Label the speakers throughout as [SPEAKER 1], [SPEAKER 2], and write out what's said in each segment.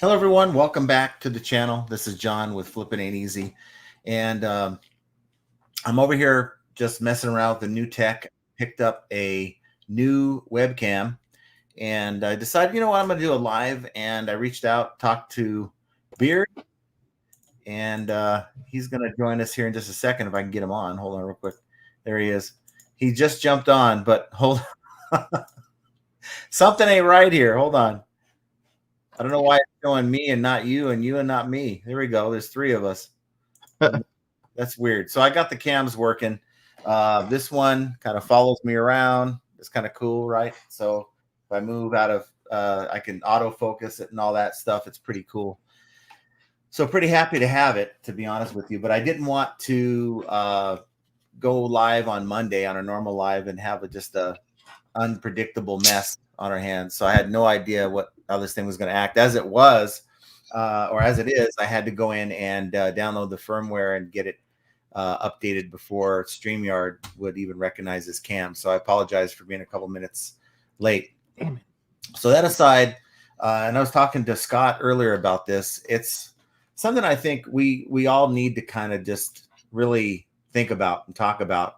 [SPEAKER 1] Hello, everyone. Welcome back to the channel. This is John with Flippin' Ain't Easy. And I'm over here just messing around with the new tech. Picked up a new webcam. And I decided, you know what, I'm going to do a live. And I reached out, talked to Beard. And he's going to join us here in just a second if I can get him on. Hold on real quick. There he is. He just jumped on, but hold on. Something ain't right here. Hold on. I don't know why it's showing me and not you and you and not me. There we go. There's three of us. That's weird. So I got the cams working. This one kind of follows me around. It's kind of cool, right? So if I move out of, I can autofocus it and all that stuff. It's pretty cool. So pretty happy to have it, to be honest with you. But I didn't want to go live on Monday on a normal live and have just a unpredictable mess on our hands. So I had no idea how this thing was going to act. As it was, or as it is, I had to go in and download the firmware and get it updated before StreamYard would even recognize this cam. So I apologize for being a couple minutes late. Damn it. So that aside, and I was talking to Scott earlier about this. It's something I think we all need to kind of just really think about and talk about.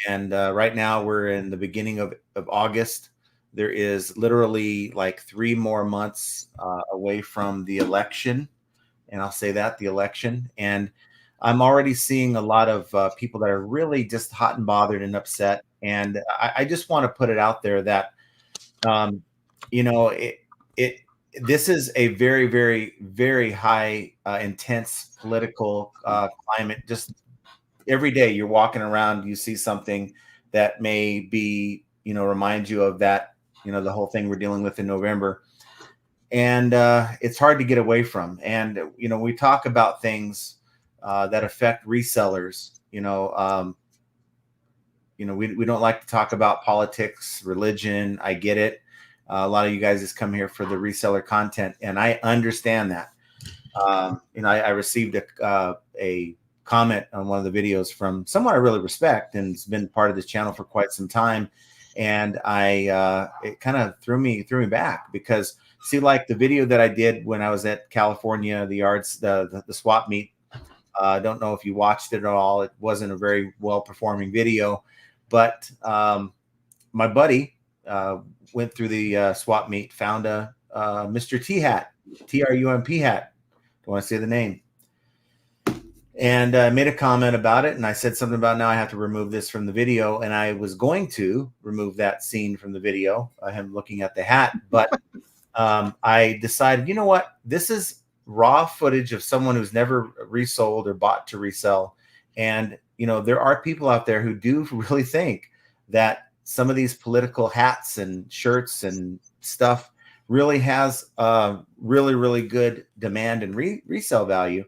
[SPEAKER 1] And right now we're in the beginning of August. There is literally like 3 more months away from the election. And I'll say that, the election. And I'm already seeing a lot of people that are really just hot and bothered and upset. And I just want to put it out there that, you know, this is a very, very, very high intense political climate. Just every day you're walking around, you see something that may be, remind you of that, the whole thing we're dealing with in November. And it's hard to get away from. And, we talk about things that affect resellers. We don't like to talk about politics, religion. I get it. A lot of you guys just come here for the reseller content, and I understand that. I received a comment on one of the videos from someone I really respect and has been part of this channel for quite some time, and it kind of threw me back because see, like the video that I did when I was at California, the swap meet. I don't know if you watched it at all. It wasn't a very well performing video, but my buddy went through the swap meet, found a Mr. T hat, TRUMP hat. Don't want to say the name. And made a comment about it. And I said something about now I have to remove this from the video. And I was going to remove that scene from the video, him looking at the hat. But I decided, you know what? This is raw footage of someone who's never resold or bought to resell. And, there are people out there who do really think that some of these political hats and shirts and stuff really has really, really good demand and resale value.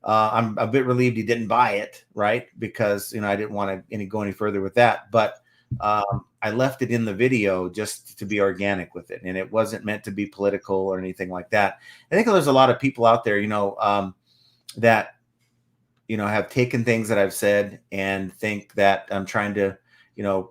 [SPEAKER 1] I'm a bit relieved he didn't buy it, right? Because, I didn't want to go any further with that. But I left it in the video just to be organic with it. And it wasn't meant to be political or anything like that. I think there's a lot of people out there, that, have taken things that I've said and think that I'm trying to,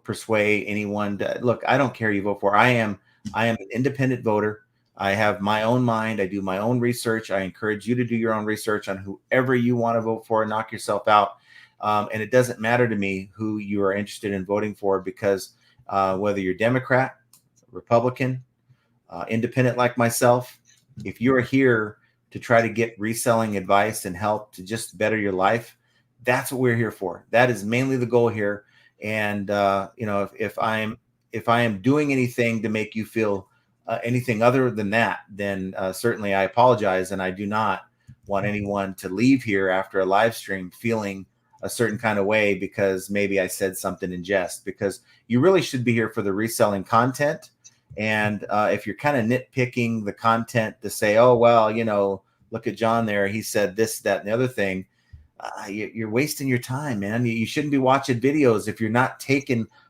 [SPEAKER 1] persuade anyone to look. I don't care who you vote for. I am an independent voter. I have my own mind. I do my own research. I encourage you to do your own research on whoever you want to vote for and knock yourself out. And it doesn't matter to me who you are interested in voting for, because whether you're Democrat, Republican, independent like myself, if you're here to try to get reselling advice and help to just better your life, that's what we're here for. That is mainly the goal here. And if I am doing anything to make you feel anything other than that, then certainly I apologize. And I do not want anyone to leave here after a live stream feeling a certain kind of way because maybe I said something in jest, because you really should be here for the reselling content. And if you're kind of nitpicking the content to say, oh, well, look at John there, he said this, that, and the other thing, you're wasting your time, man. You shouldn't be watching videos if you're not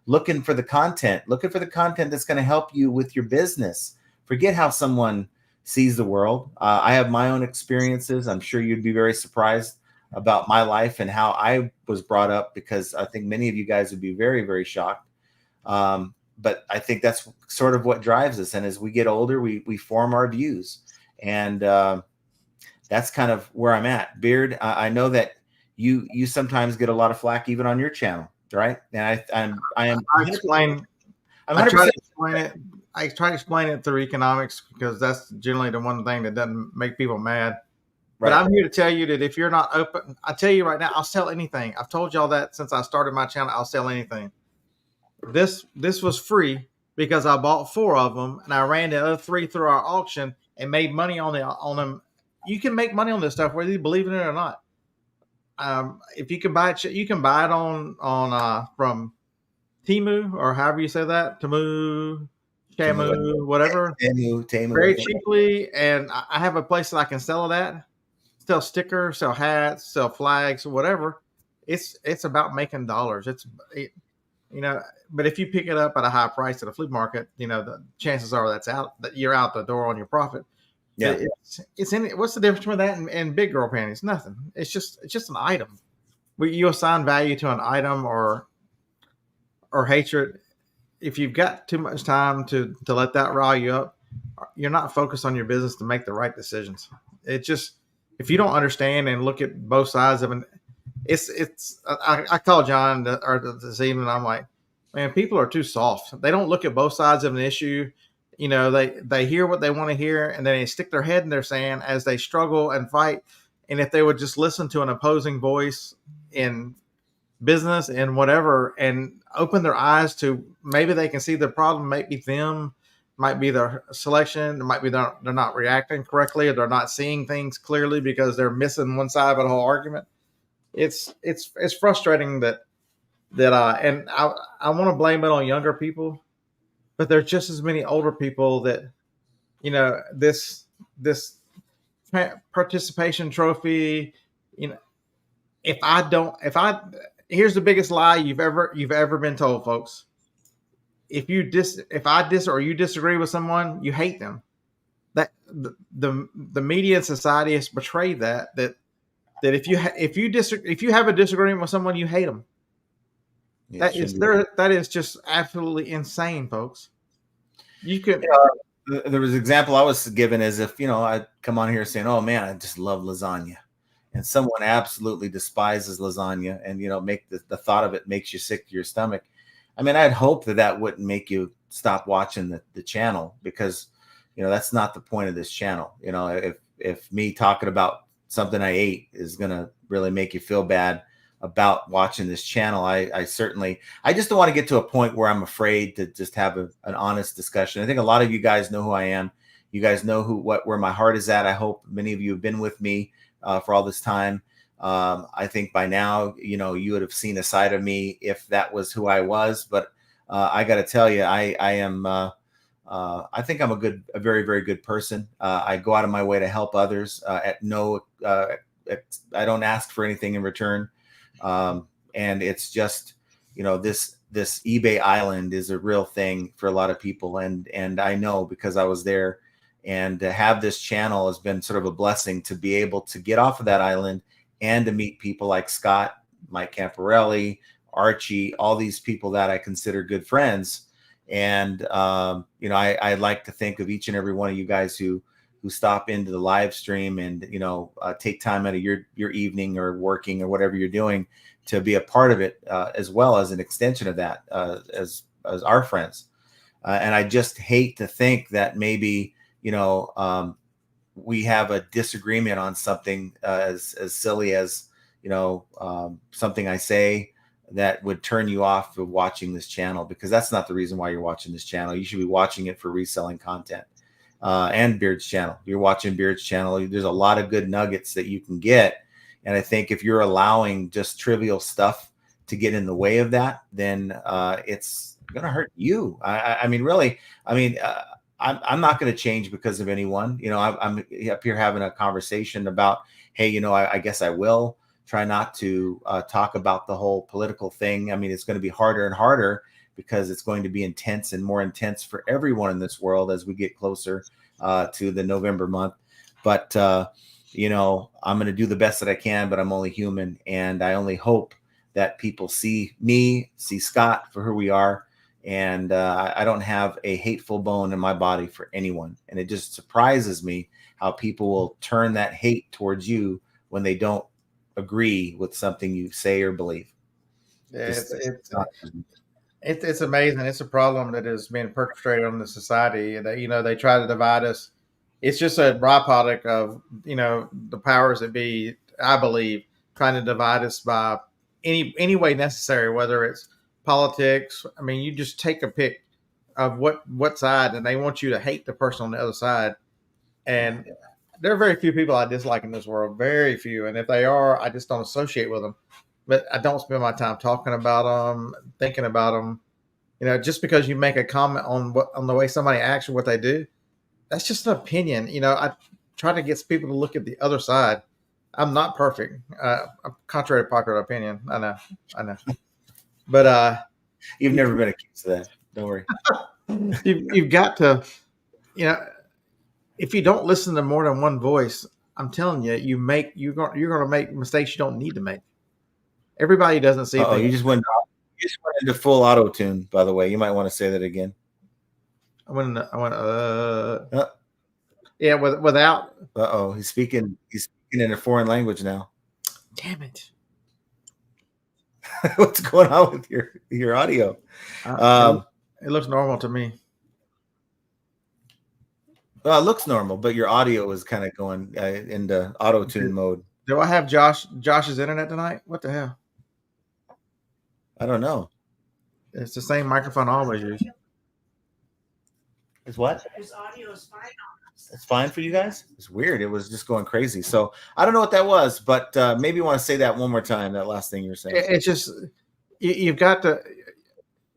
[SPEAKER 1] looking for the content, that's going to help you with your business. Forget how someone sees the world. I have my own experiences. I'm sure you'd be very surprised about my life and how I was brought up, because I think many of you guys would be very, very shocked. But I think that's sort of what drives us. And as we get older, we form our views. And that's kind of where I'm at. Beard, I know that you sometimes get a lot of flack even on your channel, right? And I am
[SPEAKER 2] I explain.
[SPEAKER 1] I'm
[SPEAKER 2] I
[SPEAKER 1] 100
[SPEAKER 2] try to
[SPEAKER 1] percent
[SPEAKER 2] explain it. I try to explain it through economics because that's generally the one thing that doesn't make people mad. But
[SPEAKER 1] right.
[SPEAKER 2] I'm here to tell you that if you're not open, I tell you right now, I'll sell anything. I've told y'all that since I started my channel, I'll sell anything. This was free because I bought 4 of them and I ran the other 3 through our auction and made money on them. You can make money on this stuff whether you believe in it or not. If you can buy it, you can buy it on from Timu or however you say that, Tamu, Shamu, whatever,
[SPEAKER 1] Temu, I
[SPEAKER 2] very
[SPEAKER 1] think.
[SPEAKER 2] cheaply. And I have a place that I can sell it at, sell stickers, sell hats, sell flags, whatever. It's about making dollars. You know, but if you pick it up at a high price at a flea market, you know, the chances are that you're out the door on your profit. But
[SPEAKER 1] Yeah.
[SPEAKER 2] it's in what's the difference between that and big girl panties? Nothing. It's just an item. You assign value to an item or hatred. If you've got too much time to let that rile you up, you're not focused on your business to make the right decisions. It just if you don't understand and look at both sides of it, it's. I call John this evening. I'm like, man, people are too soft. They don't look at both sides of an issue. You know, they hear what they want to hear and then they stick their head in their sand as they struggle and fight. And if they would just listen to an opposing voice in business and whatever and open their eyes to maybe they can see the problem, might be them, might be their selection, it might be they're not reacting correctly or they're not seeing things clearly because they're missing one side of the whole argument. It's frustrating and I want to blame it on younger people, but there's just as many older people that this participation trophy. You know, if I here's the biggest lie you've ever been told, folks. If I dis or you disagree with someone, you hate them. That the media and society has betrayed that if you have a disagreement with someone, you hate them.
[SPEAKER 1] Yeah,
[SPEAKER 2] That is just absolutely insane, folks. You could
[SPEAKER 1] there was an example I was given as if, I come on here saying, oh man, I just love lasagna. And someone absolutely despises lasagna and, make the thought of it makes you sick to your stomach. I mean, I'd hope that wouldn't make you stop watching the channel because, that's not the point of this channel. If me talking about something I ate is going to really make you feel bad about watching this channel, I certainly, I just don't want to get to a point where I'm afraid to just have an honest discussion. I think a lot of you guys know who I am. You guys know where my heart is at. I hope many of you have been with me for all this time. I think by now, you would have seen a side of me if that was who I was. But I got to tell you, I am. I think I'm a very, very good person. I go out of my way to help others. I don't ask for anything in return. And it's just, this eBay island is a real thing for a lot of people. And I know because I was there, and to have this channel has been sort of a blessing to be able to get off of that island and to meet people like Scott, Mike Camporelli, Archie, all these people that I consider good friends. And, I like to think of each and every one of you guys who stop into the live stream and, take time out of your evening or working or whatever you're doing to be a part of it, as well as an extension of that, as our friends. And I just hate to think that maybe, we have a disagreement on something as silly as, something I say that would turn you off of watching this channel, because that's not the reason why you're watching this channel. You should be watching it for reselling content. And Beard's channel. You're watching Beard's channel. There's a lot of good nuggets that you can get. And I think if you're allowing just trivial stuff to get in the way of that, then it's going to hurt you. I mean, really, I'm not going to change because of anyone. I'm up here having a conversation about, hey, I guess I will try not to talk about the whole political thing. I mean, it's going to be harder and harder because it's going to be intense and more intense for everyone in this world as we get closer to the November month. But, I'm going to do the best that I can, but I'm only human. And I only hope that people see me, see Scott for who we are. And I don't have a hateful bone in my body for anyone. And it just surprises me how people will turn that hate towards you when they don't agree with something you say or believe.
[SPEAKER 2] Yeah,
[SPEAKER 1] Just, it's not,
[SPEAKER 2] it's amazing. It's a problem that is being perpetrated on the society. That they try to divide us. It's just a byproduct of the powers that be. I believe trying to divide us by any way necessary, whether it's politics. I mean, you just take a pick of what side, and they want you to hate the person on the other side. And there are very few people I dislike in this world, very few. And if they are, I just don't associate with them. But I don't spend my time talking about them, thinking about them. Just because you make a comment on the way somebody acts or what they do, that's just an opinion. I try to get people to look at the other side. I'm not perfect, contrary to popular opinion. I know, but
[SPEAKER 1] you've never been accused of that. Don't worry.
[SPEAKER 2] you've got to, if you don't listen to more than one voice, I'm telling you, you're going to make mistakes you don't need to make. Everybody doesn't see things.
[SPEAKER 1] You just went into full auto tune. By the way, you might want to say that again.
[SPEAKER 2] Yeah, without.
[SPEAKER 1] He's speaking in a foreign language now.
[SPEAKER 2] Damn it!
[SPEAKER 1] What's going on with your audio?
[SPEAKER 2] It looks normal to me.
[SPEAKER 1] Well, it looks normal, but your audio is kind of going into auto tune mode.
[SPEAKER 2] Do I have Josh's internet tonight? What the hell?
[SPEAKER 1] I don't know.
[SPEAKER 2] It's the same microphone I always use.
[SPEAKER 1] Is what?
[SPEAKER 3] His audio is fine.
[SPEAKER 1] It's fine for you guys? It's weird. It was just going crazy. So I don't know what that was, but maybe you want to say that one more time, that last thing you were saying.
[SPEAKER 2] It's just, you've got to,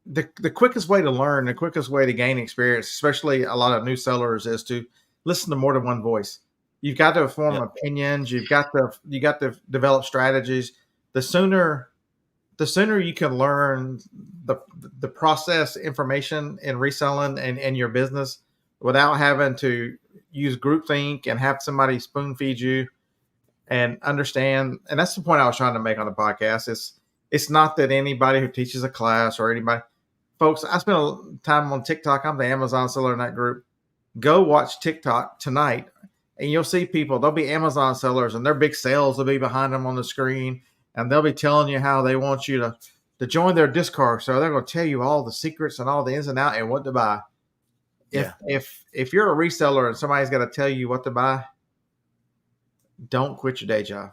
[SPEAKER 2] the quickest way to learn, the quickest way to gain experience, especially a lot of new sellers, is to listen to more than one voice. You've got to form opinions. You've got to develop strategies. The sooner you can learn the process information in reselling and your business without having to use groupthink and have somebody spoon feed you and understand. And that's the point I was trying to make on the podcast. It's not that anybody who teaches a class or anybody, folks, I spent a time on TikTok. I'm the Amazon seller in that group. Go watch TikTok tonight and you'll see people, they'll be Amazon sellers and their big sales will be behind them on the screen. And they'll be telling you how they want you to join their Discord. So they're going to tell you all the secrets and all the ins and outs and what to buy. If you're a reseller and somebody's got to tell you what to buy, don't quit your day job.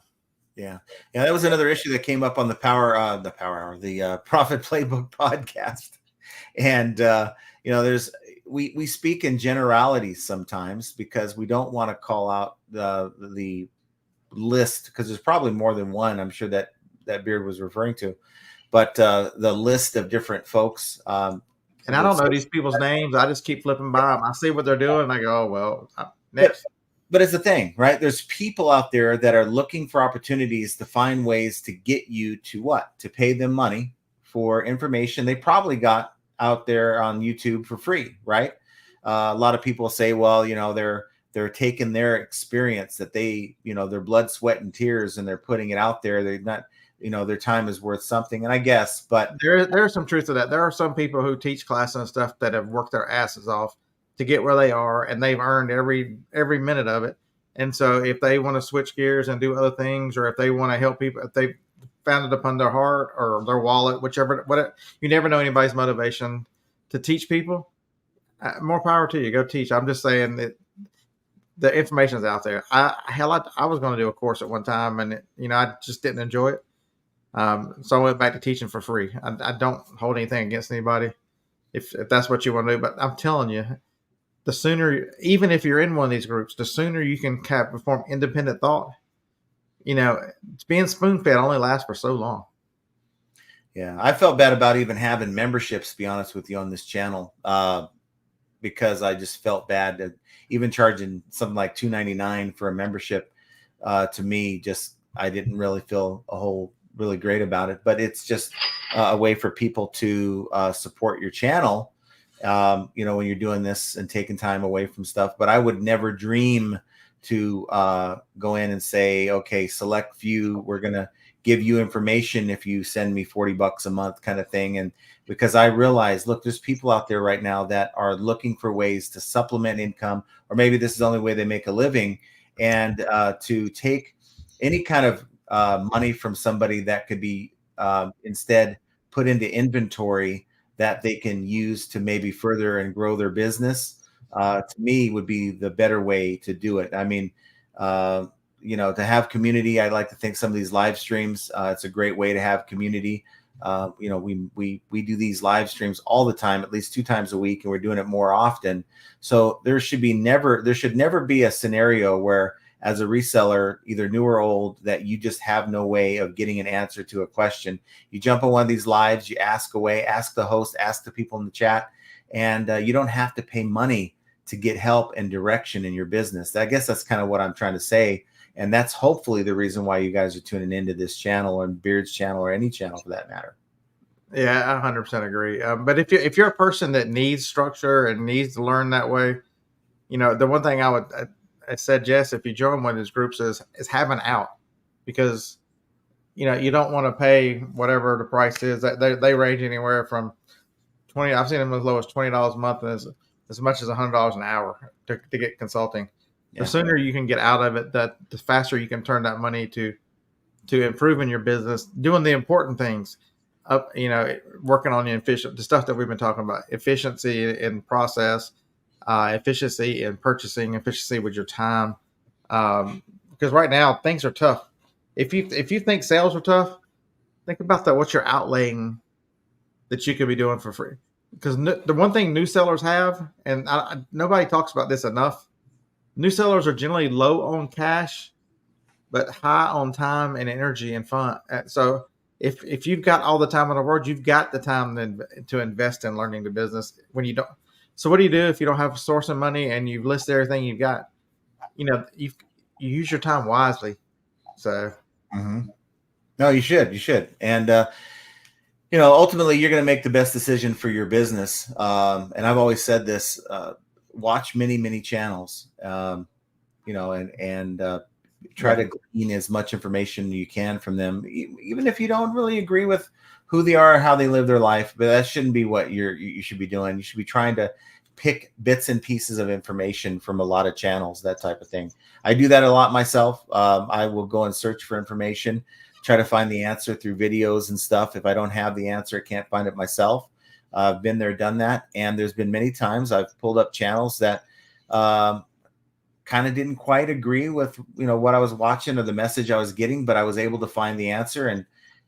[SPEAKER 1] Yeah. That was another issue that came up on the Power Hour, the Profit Playbook podcast. And we speak in generalities sometimes because we don't want to call out the list, because there's probably more than one. I'm sure that Beard was referring to, but the list of different folks.
[SPEAKER 2] And I don't know these people's names. I just keep flipping by them. I see what they're doing. And I go, oh, well, next.
[SPEAKER 1] But it's the thing, right? There's people out there that are looking for opportunities to find ways to get you to what? To pay them money for information they probably got out there on YouTube for free, right? A lot of people say, well, they're taking their experience that they, their blood, sweat, and tears, and they're putting it out there. They're not, their time is worth something. And I guess, but
[SPEAKER 2] there's some truth to that. There are some people who teach classes and stuff that have worked their asses off to get where they are, and they've earned every minute of it. And so if they want to switch gears and do other things, or if they want to help people, if they found it upon their heart or their wallet, whatever, you never know anybody's motivation to teach people. More power to you. Go teach. I'm just saying that the information is out there. I was going to do a course at one time, and I just didn't enjoy it. So I went back to teaching for free. I don't hold anything against anybody if that's what you want to do. But I'm telling you, the sooner, even if you're in one of these groups, the sooner you can perform independent thought. Being spoon fed only lasts for so long.
[SPEAKER 1] Yeah, I felt bad about even having memberships, to be honest with you, on this channel, because I just felt bad that even charging something like $2.99 for a membership, to me, I didn't really feel really great about it. But it's just a way for people to support your channel, when you're doing this and taking time away from stuff. But I would never dream to go in and say, okay, select few, we're going to give you information if you send me $40 a month kind of thing. And because I realize, look, there's people out there right now that are looking for ways to supplement income, or maybe this is the only way they make a living, and to take any kind of money from somebody that could be instead put into inventory that they can use to maybe further and grow their business, to me would be the better way to do it. I mean, to have community, I like to think some of these live streams, it's a great way to have community. We do these live streams all the time, at least 2 times a week, and we're doing it more often. So there should never be a scenario where, as a reseller, either new or old, that you just have no way of getting an answer to a question. You jump on one of these lives, you ask away, ask the host, ask the people in the chat, and you don't have to pay money to get help and direction in your business. I guess that's kind of what I'm trying to say. And that's hopefully the reason why you guys are tuning into this channel, or Beard's channel, or any channel for that matter.
[SPEAKER 2] Yeah, I 100% agree. But if you're a person that needs structure and needs to learn that way, the one thing I said, Jess, if you join one of these groups, is have an out, because you don't want to pay whatever the price is. They range anywhere from 20. I've seen them as low as $20 a month, and as much as $100 an hour to get consulting.
[SPEAKER 1] Yeah.
[SPEAKER 2] The sooner you can get out of it, the faster you can turn that money to improving your business, doing the important things, working on the stuff that we've been talking about, efficiency in process, efficiency in purchasing, efficiency with your time. Because right now things are tough. If you think sales are tough, think about that. What you're outlaying that you could be doing for free. Because the one thing new sellers have, and nobody talks about this enough, new sellers are generally low on cash, but high on time and energy and fun. So if you've got all the time in the world, you've got the time to invest in learning the business. When you don't, so what do you do if you don't have a source of money and you've listed everything you've got? You use your time wisely. So,
[SPEAKER 1] No, you should. And, ultimately you're going to make the best decision for your business. And I've always said this, watch many channels, and try to glean as much information you can from them, even if you don't really agree with who they are, how they live their life. But that shouldn't be what you should be doing. You should be trying to pick bits and pieces of information from a lot of channels, that type of thing. I do that a lot myself. I will go and search for information, try to find the answer through videos and stuff. If I don't have the answer, I can't find it myself. I've been there, done that. And there's been many times I've pulled up channels that kind of didn't quite agree with, what I was watching or the message I was getting, but I was able to find the answer.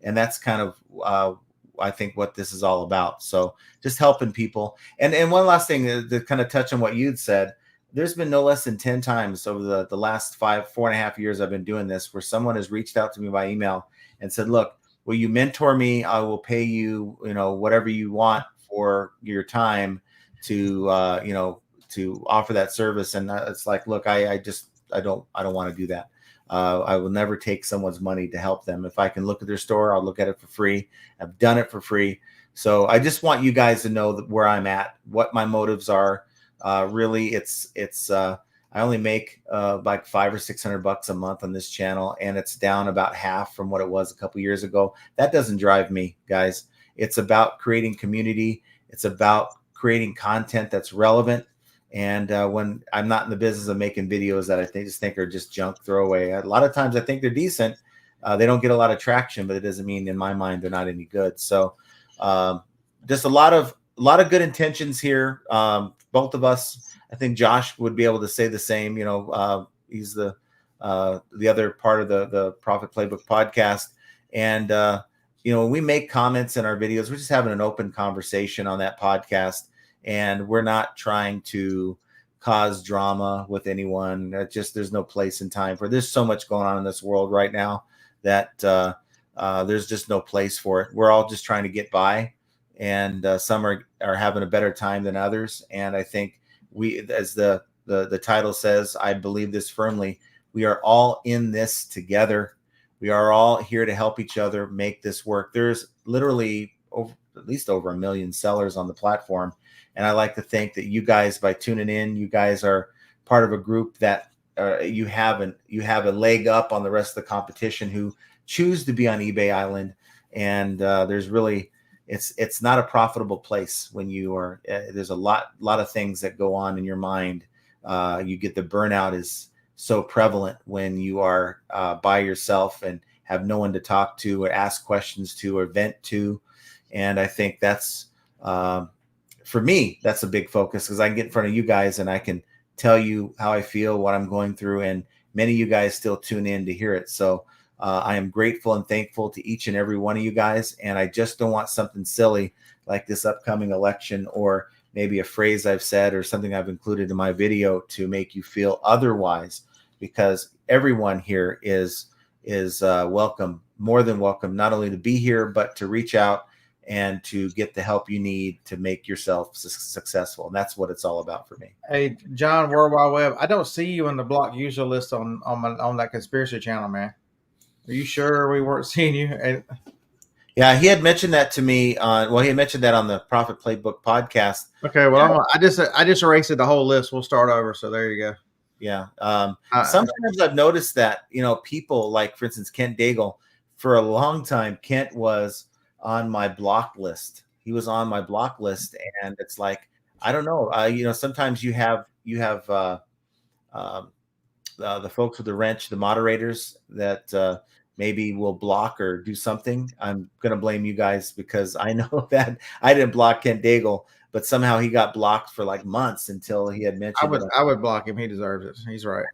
[SPEAKER 1] And that's kind of, I think, what this is all about. So just helping people. And one last thing to kind of touch on what you'd said, there's been no less than 10 times over the last 4.5 years I've been doing this, where someone has reached out to me by email and said, look, will you mentor me? I will pay you, whatever you want for your time to, to offer that service. And it's like, look, I don't want to do that. I will never take someone's money to help them. If I can look at their store, I'll look at it for free. I've done it for free. So I just want you guys to know that where I'm at, what my motives are. Really, it's I only make like $500 or $600 a month on this channel, and it's down about half from what it was a couple years ago. That doesn't drive me, guys. It's about creating community. It's about creating content that's relevant. And when I'm not in the business of making videos that I just think are just junk throwaway, a lot of times I think they're decent. They don't get a lot of traction, but it doesn't mean in my mind they're not any good. So just a lot of good intentions here. Both of us, I think Josh would be able to say the same. He's the other part of the Profit Playbook podcast. And when we make comments in our videos, we're just having an open conversation on that podcast. And we're not trying to cause drama with anyone. There's no place and time for it. There's so much going on in this world right now that there's just no place for it. We're all just trying to get by, and some are having a better time than others. And I think we, as the title says, I believe this firmly, we are all in this together. We are all here to help each other make this work. There's literally at least over 1 million sellers on the platform. And I like to think that you guys, by tuning in, you guys are part of a group that you have a leg up on the rest of the competition who choose to be on eBay Island. And there's really, it's not a profitable place when you are. There's a lot of things that go on in your mind. You get the burnout is so prevalent when you are by yourself and have no one to talk to or ask questions to or vent to. And I think that's for me, that's a big focus, because I can get in front of you guys and I can tell you how I feel, what I'm going through, and many of you guys still tune in to hear it. So I am grateful and thankful to each and every one of you guys. And I just don't want something silly like this upcoming election, or maybe a phrase I've said or something I've included in my video to make you feel otherwise, because everyone here is welcome, more than welcome, not only to be here, but to reach out and to get the help you need to make yourself successful. And that's what it's all about for me.
[SPEAKER 2] Hey, John, World Wide Web, I don't see you in the block user list on that conspiracy channel, man. Are you sure we weren't seeing you? And
[SPEAKER 1] yeah, he had mentioned that to me he had mentioned that on the Profit Playbook podcast.
[SPEAKER 2] okay, well, I just erased the whole list. We'll start over. So there you go.
[SPEAKER 1] Yeah. Sometimes I've noticed that, people like, for instance, Kent Daigle, for a long time, Kent was on my block list. He was on my block list, and it's like, I don't know. Sometimes you have the folks with the wrench, the moderators that maybe will block or do something. I'm going to blame you guys, because I know that I didn't block Kent Daigle, but somehow he got blocked for like months until he had mentioned
[SPEAKER 2] I would block him. He deserves it. He's right.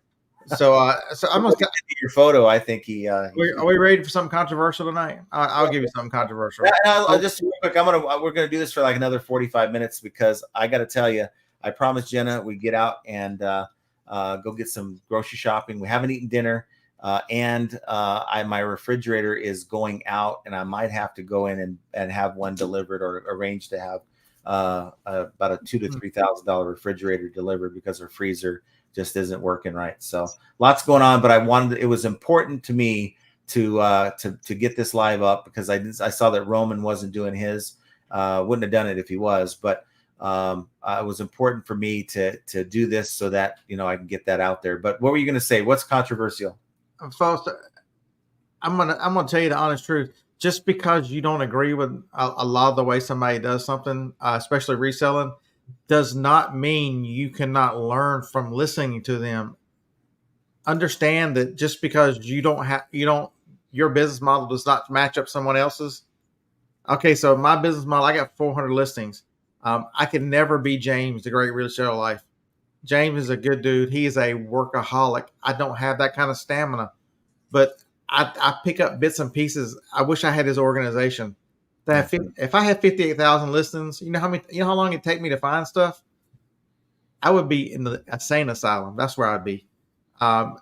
[SPEAKER 2] So I'm gonna
[SPEAKER 1] your photo. I think he.
[SPEAKER 2] Are we ready for something controversial tonight? I'll give you something controversial.
[SPEAKER 1] I'll just real quick. We're gonna do this for like another 45 minutes, because I got to tell you, I promised Jenna we'd get out and go get some grocery shopping. We haven't eaten dinner, and my refrigerator is going out, and I might have to go in and have one delivered, or arrange to have about a $2,000 to $3,000 refrigerator delivered, because our freezer just isn't working right. So lots going on, but it was important to me to get this live up, because I saw that Roman wasn't doing his, wouldn't have done it if he was, but it was important for me to do this so that, I can get that out there. But what were you going to say? What's controversial?
[SPEAKER 2] Folks, I'm gonna tell you the honest truth. Just because you don't agree with a lot of the way somebody does something, especially reselling, does not mean you cannot learn from listening to them. Understand that just because your business model does not match up someone else's. Okay, so my business model, I got 400 listings. I can never be James, the great real estate life. James is a good dude. He is a workaholic. I don't have that kind of stamina, but I pick up bits and pieces. I wish I had his organization. If I had 58,000 listings, you know how long it'd take me to find stuff? I would be in the insane asylum. That's where I'd be. The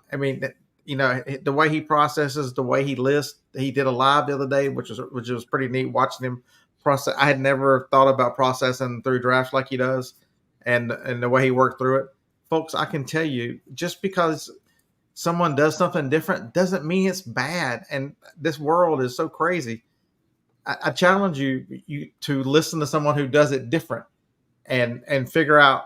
[SPEAKER 2] way he processes, the way he lists. He did a live the other day, which was pretty neat watching him process. I had never thought about processing through drafts like he does, and the way he worked through it. Folks, I can tell you, just because someone does something different doesn't mean it's bad. And this world is so crazy. I challenge you to listen to someone who does it different and figure out,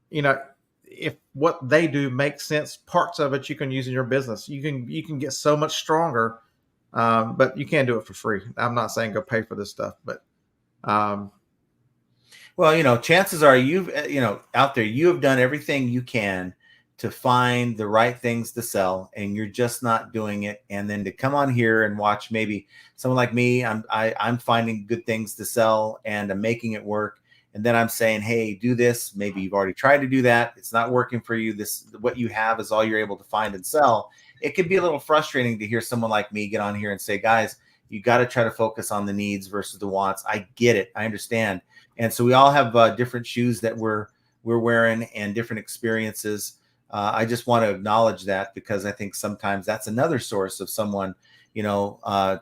[SPEAKER 2] if what they do makes sense. Parts of it you can use in your business. You can get so much stronger, but you can't do it for free. I'm not saying go pay for this stuff, but
[SPEAKER 1] well, chances are you've out there, you have done everything you can to find the right things to sell, and you're just not doing it. And then to come on here and watch maybe someone like me, I'm finding good things to sell and I'm making it work. And then I'm saying, hey, do this. Maybe you've already tried to do that. It's not working for you. What you have is all you're able to find and sell. It can be a little frustrating to hear someone like me get on here and say, guys, you got to try to focus on the needs versus the wants. I get it. I understand. And so we all have different shoes that we're wearing and different experiences. I just want to acknowledge that, because I think sometimes that's another source of someone,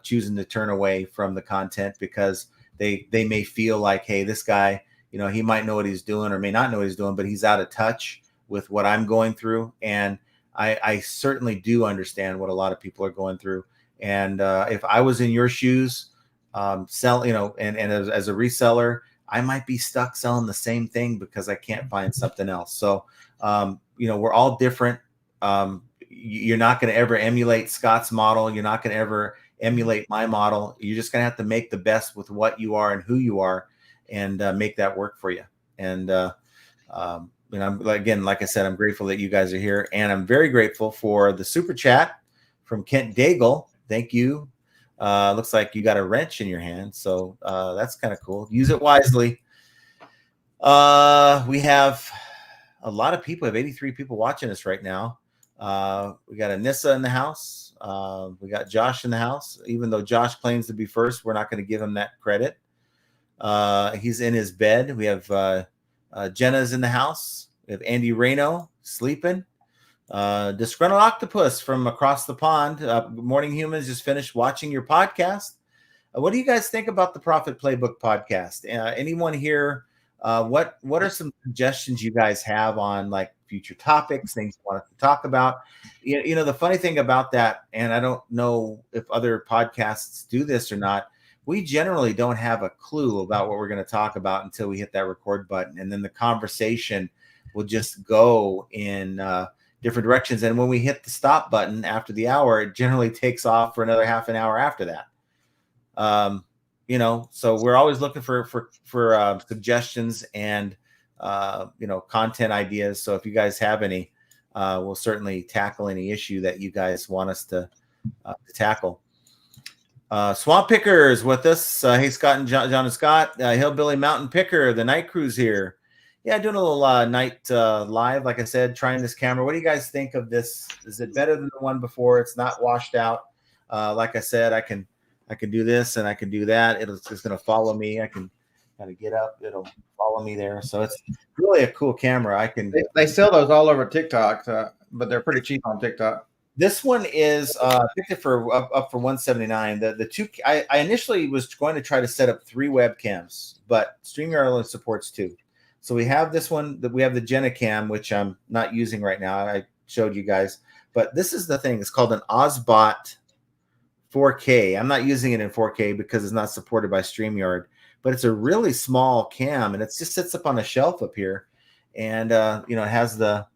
[SPEAKER 1] choosing to turn away from the content, because they may feel like, hey, this guy, he might know what he's doing or may not know what he's doing, but he's out of touch with what I'm going through. And I certainly do understand what a lot of people are going through. And if I was in your shoes, and as a reseller, I might be stuck selling the same thing because I can't find something else. So, we're all different. You're not going to ever emulate Scott's model. You're not going to ever emulate my model. You're just going to have to make the best with what you are and who you are, and make that work for you. And I'm, again, like I said, I'm grateful that you guys are here, and I'm very grateful for the super chat from Kent Daigle. Thank you. Looks like you got a wrench in your hand, so that's kind of cool. Use it wisely. We have a lot of people. We have 83 people watching us right now. We got Anissa in the house. We got Josh in the house. Even though Josh claims to be first, we're not going to give him that credit. He's in his bed. We have Jenna's in the house. We have Andy Reno sleeping. Disgruntled Octopus from across the pond. Good morning, humans. Just finished watching your podcast. What do you guys think about the Profit Playbook podcast? Anyone here? What are some suggestions you guys have on like future topics, things you want to talk about? You know, the funny thing about that, and I don't know if other podcasts do this or not, we generally don't have a clue about what we're going to talk about until we hit that record button. And then the conversation will just go in different directions. And when we hit the stop button after the hour, it generally takes off for another half an hour after that. You know, so we're always looking for suggestions and, content ideas. So if you guys have any, we'll certainly tackle any issue that you guys want us to tackle. Swamp Pickers with us. Hey, Scott and John and Scott. Hillbilly Mountain Picker, the night crew's here. Yeah, doing a little night live, like I said, trying this camera. What do you guys think of this? Is it better than the one before? It's not washed out. Like I said, I can do this and I can do that. It's just going to follow me. I can kind of get up. It'll follow me there. So it's really a cool camera.
[SPEAKER 2] They sell those all over TikTok, but they're pretty cheap on TikTok.
[SPEAKER 1] This one is picked it for up for $179. The two I initially was going to try to set up 3 webcams, but StreamYard only supports 2. So we have this one that we have the Jenna Cam, which I'm not using right now. I showed you guys, but this is the thing. It's called an Ozbot 4K. I'm not using it in 4K because it's not supported by StreamYard, but it's a really small cam, and it just sits up on a shelf up here, and it has the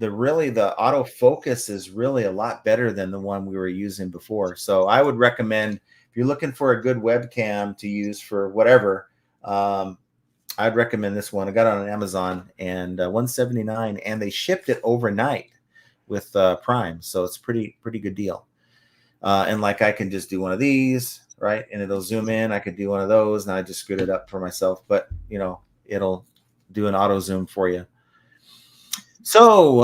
[SPEAKER 1] autofocus is really a lot better than the one we were using before. So I would recommend, if you're looking for a good webcam to use for whatever, I'd recommend this one. I got it on Amazon, and $179, and they shipped it overnight with Prime, so it's pretty good deal. And like I can just do one of these, right, and it'll zoom in. I could do one of those, and I just screwed it up for myself, but it'll do an auto zoom for you. So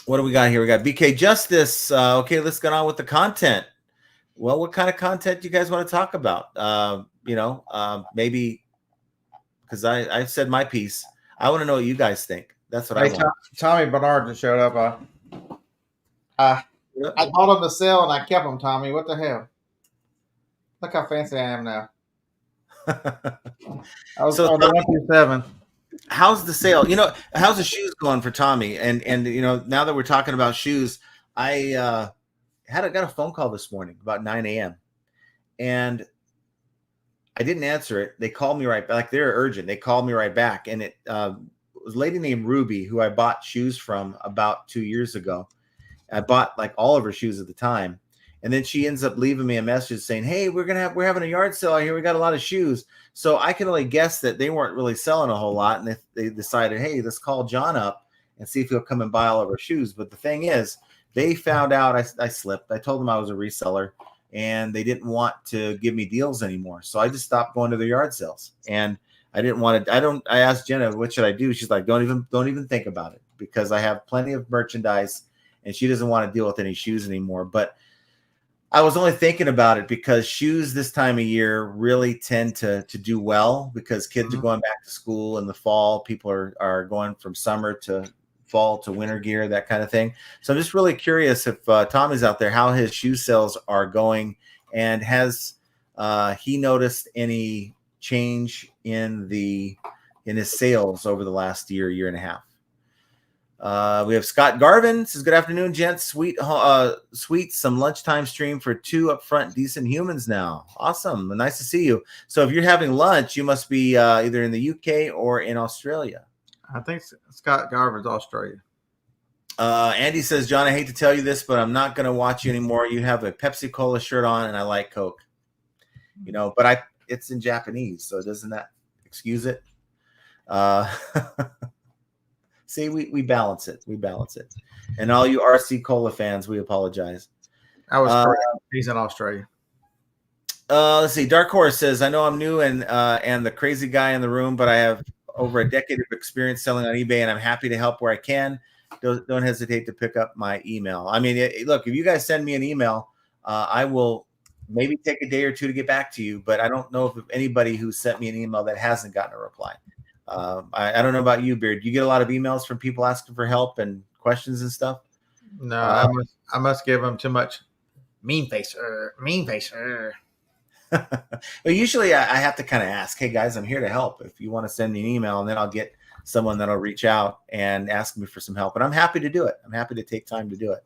[SPEAKER 1] what do we got here? We got BK Justice. Okay, let's get on with the content. Well, what kind of content do you guys want to talk about? Maybe because I said my piece. I want to know what you guys think. That's what I want.
[SPEAKER 2] Tommy Bernard just showed up. I bought them to sell and I kept them, Tommy. What the hell? Look how fancy I am now. I was on the 127.
[SPEAKER 1] How's the sale? How's the shoes going for Tommy? And now that we're talking about shoes, I got a phone call this morning about 9 a.m. and I didn't answer it. They called me right back. Like, they're urgent. They called me right back, and it was a lady named Ruby who I bought shoes from about 2 years ago. I bought like all of her shoes at the time, and then she ends up leaving me a message saying, "Hey, we're having a yard sale out here. We got a lot of shoes." So I can only guess that they weren't really selling a whole lot, and they decided, "Hey, let's call John up and see if he'll come and buy all of our shoes." But the thing is, they found out I slipped. I told them I was a reseller, and they didn't want to give me deals anymore. So I just stopped going to their yard sales, and I didn't want to. I asked Jenna, "What should I do?" She's like, "Don't even think about it, because I have plenty of merchandise." And she doesn't want to deal with any shoes anymore. But I was only thinking about it because shoes this time of year really tend to do well, because kids are going back to school in the fall. People are going from summer to fall to winter gear, that kind of thing. So I'm just really curious if Tommy's out there, how his shoe sales are going, and has he noticed any change in his sales over the last year and a half. We have Scott Garvin says, "Good afternoon, gents. Sweet, some lunchtime stream for 2 upfront decent humans now. Awesome. Nice to see you. So if you're having lunch, you must be either in the UK or in Australia."
[SPEAKER 2] I think Scott Garvin's Australia.
[SPEAKER 1] Andy says, John, I hate to tell you this, but I'm not going to watch you anymore. You have a Pepsi Cola shirt on, and I like Coke. But it's in Japanese, so doesn't that excuse it? See, we balance it. We balance it. And all you RC Cola fans, we apologize.
[SPEAKER 2] I was correct. He's in Australia.
[SPEAKER 1] Let's see. Dark Horse says, I know I'm new and the crazy guy in the room, but I have over a decade of experience selling on eBay, and I'm happy to help where I can. Don't hesitate to pick up my email. I mean, look, if you guys send me an email, I will maybe take a day or two to get back to you, but I don't know if anybody who sent me an email that hasn't gotten a reply. I don't know about you, Beard. Do you get a lot of emails from people asking for help and questions and stuff?
[SPEAKER 2] No, I must give them too much mean face.
[SPEAKER 1] But usually I have to kind of ask, hey guys, I'm here to help. If you want to send me an email, and then I'll get someone that'll reach out and ask me for some help. And I'm happy to do it. I'm happy to take time to do it.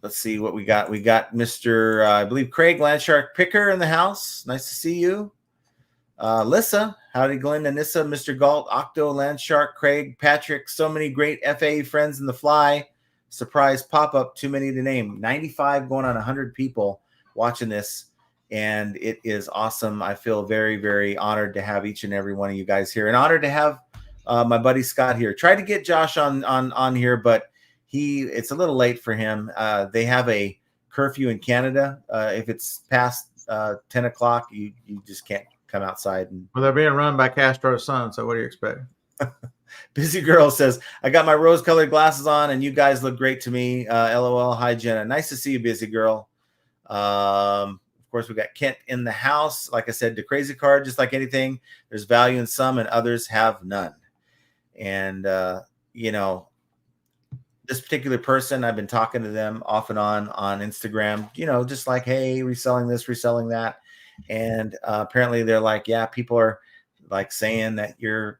[SPEAKER 1] Let's see what we got. We got Mr. I believe Craig Landshark Picker in the house. Nice to see you. Lissa, howdy, Glenn, Anissa, Mr. Galt, Octo, Landshark, Craig, Patrick, so many great FA friends in the fly. Surprise pop-up, too many to name. 95 going on 100 people watching this, and it is awesome. I feel very, very honored to have each and every one of you guys here, and honored to have my buddy Scott here. Tried to get Josh on here, but it's a little late for him. They have a curfew in Canada. If it's past 10 o'clock, you just can't come outside.
[SPEAKER 2] Well, they're being run by Castro's son, so what do you expect?
[SPEAKER 1] Busy Girl says, I got my rose-colored glasses on, and you guys look great to me. LOL. Hi, Jenna. Nice to see you, Busy Girl. Of course, we got Kent in the house. Like I said, the crazy card, just like anything, there's value in some and others have none. And, this particular person, I've been talking to them off and on Instagram, just like, hey, reselling this, reselling that. And apparently they're like, yeah, people are like saying that you're,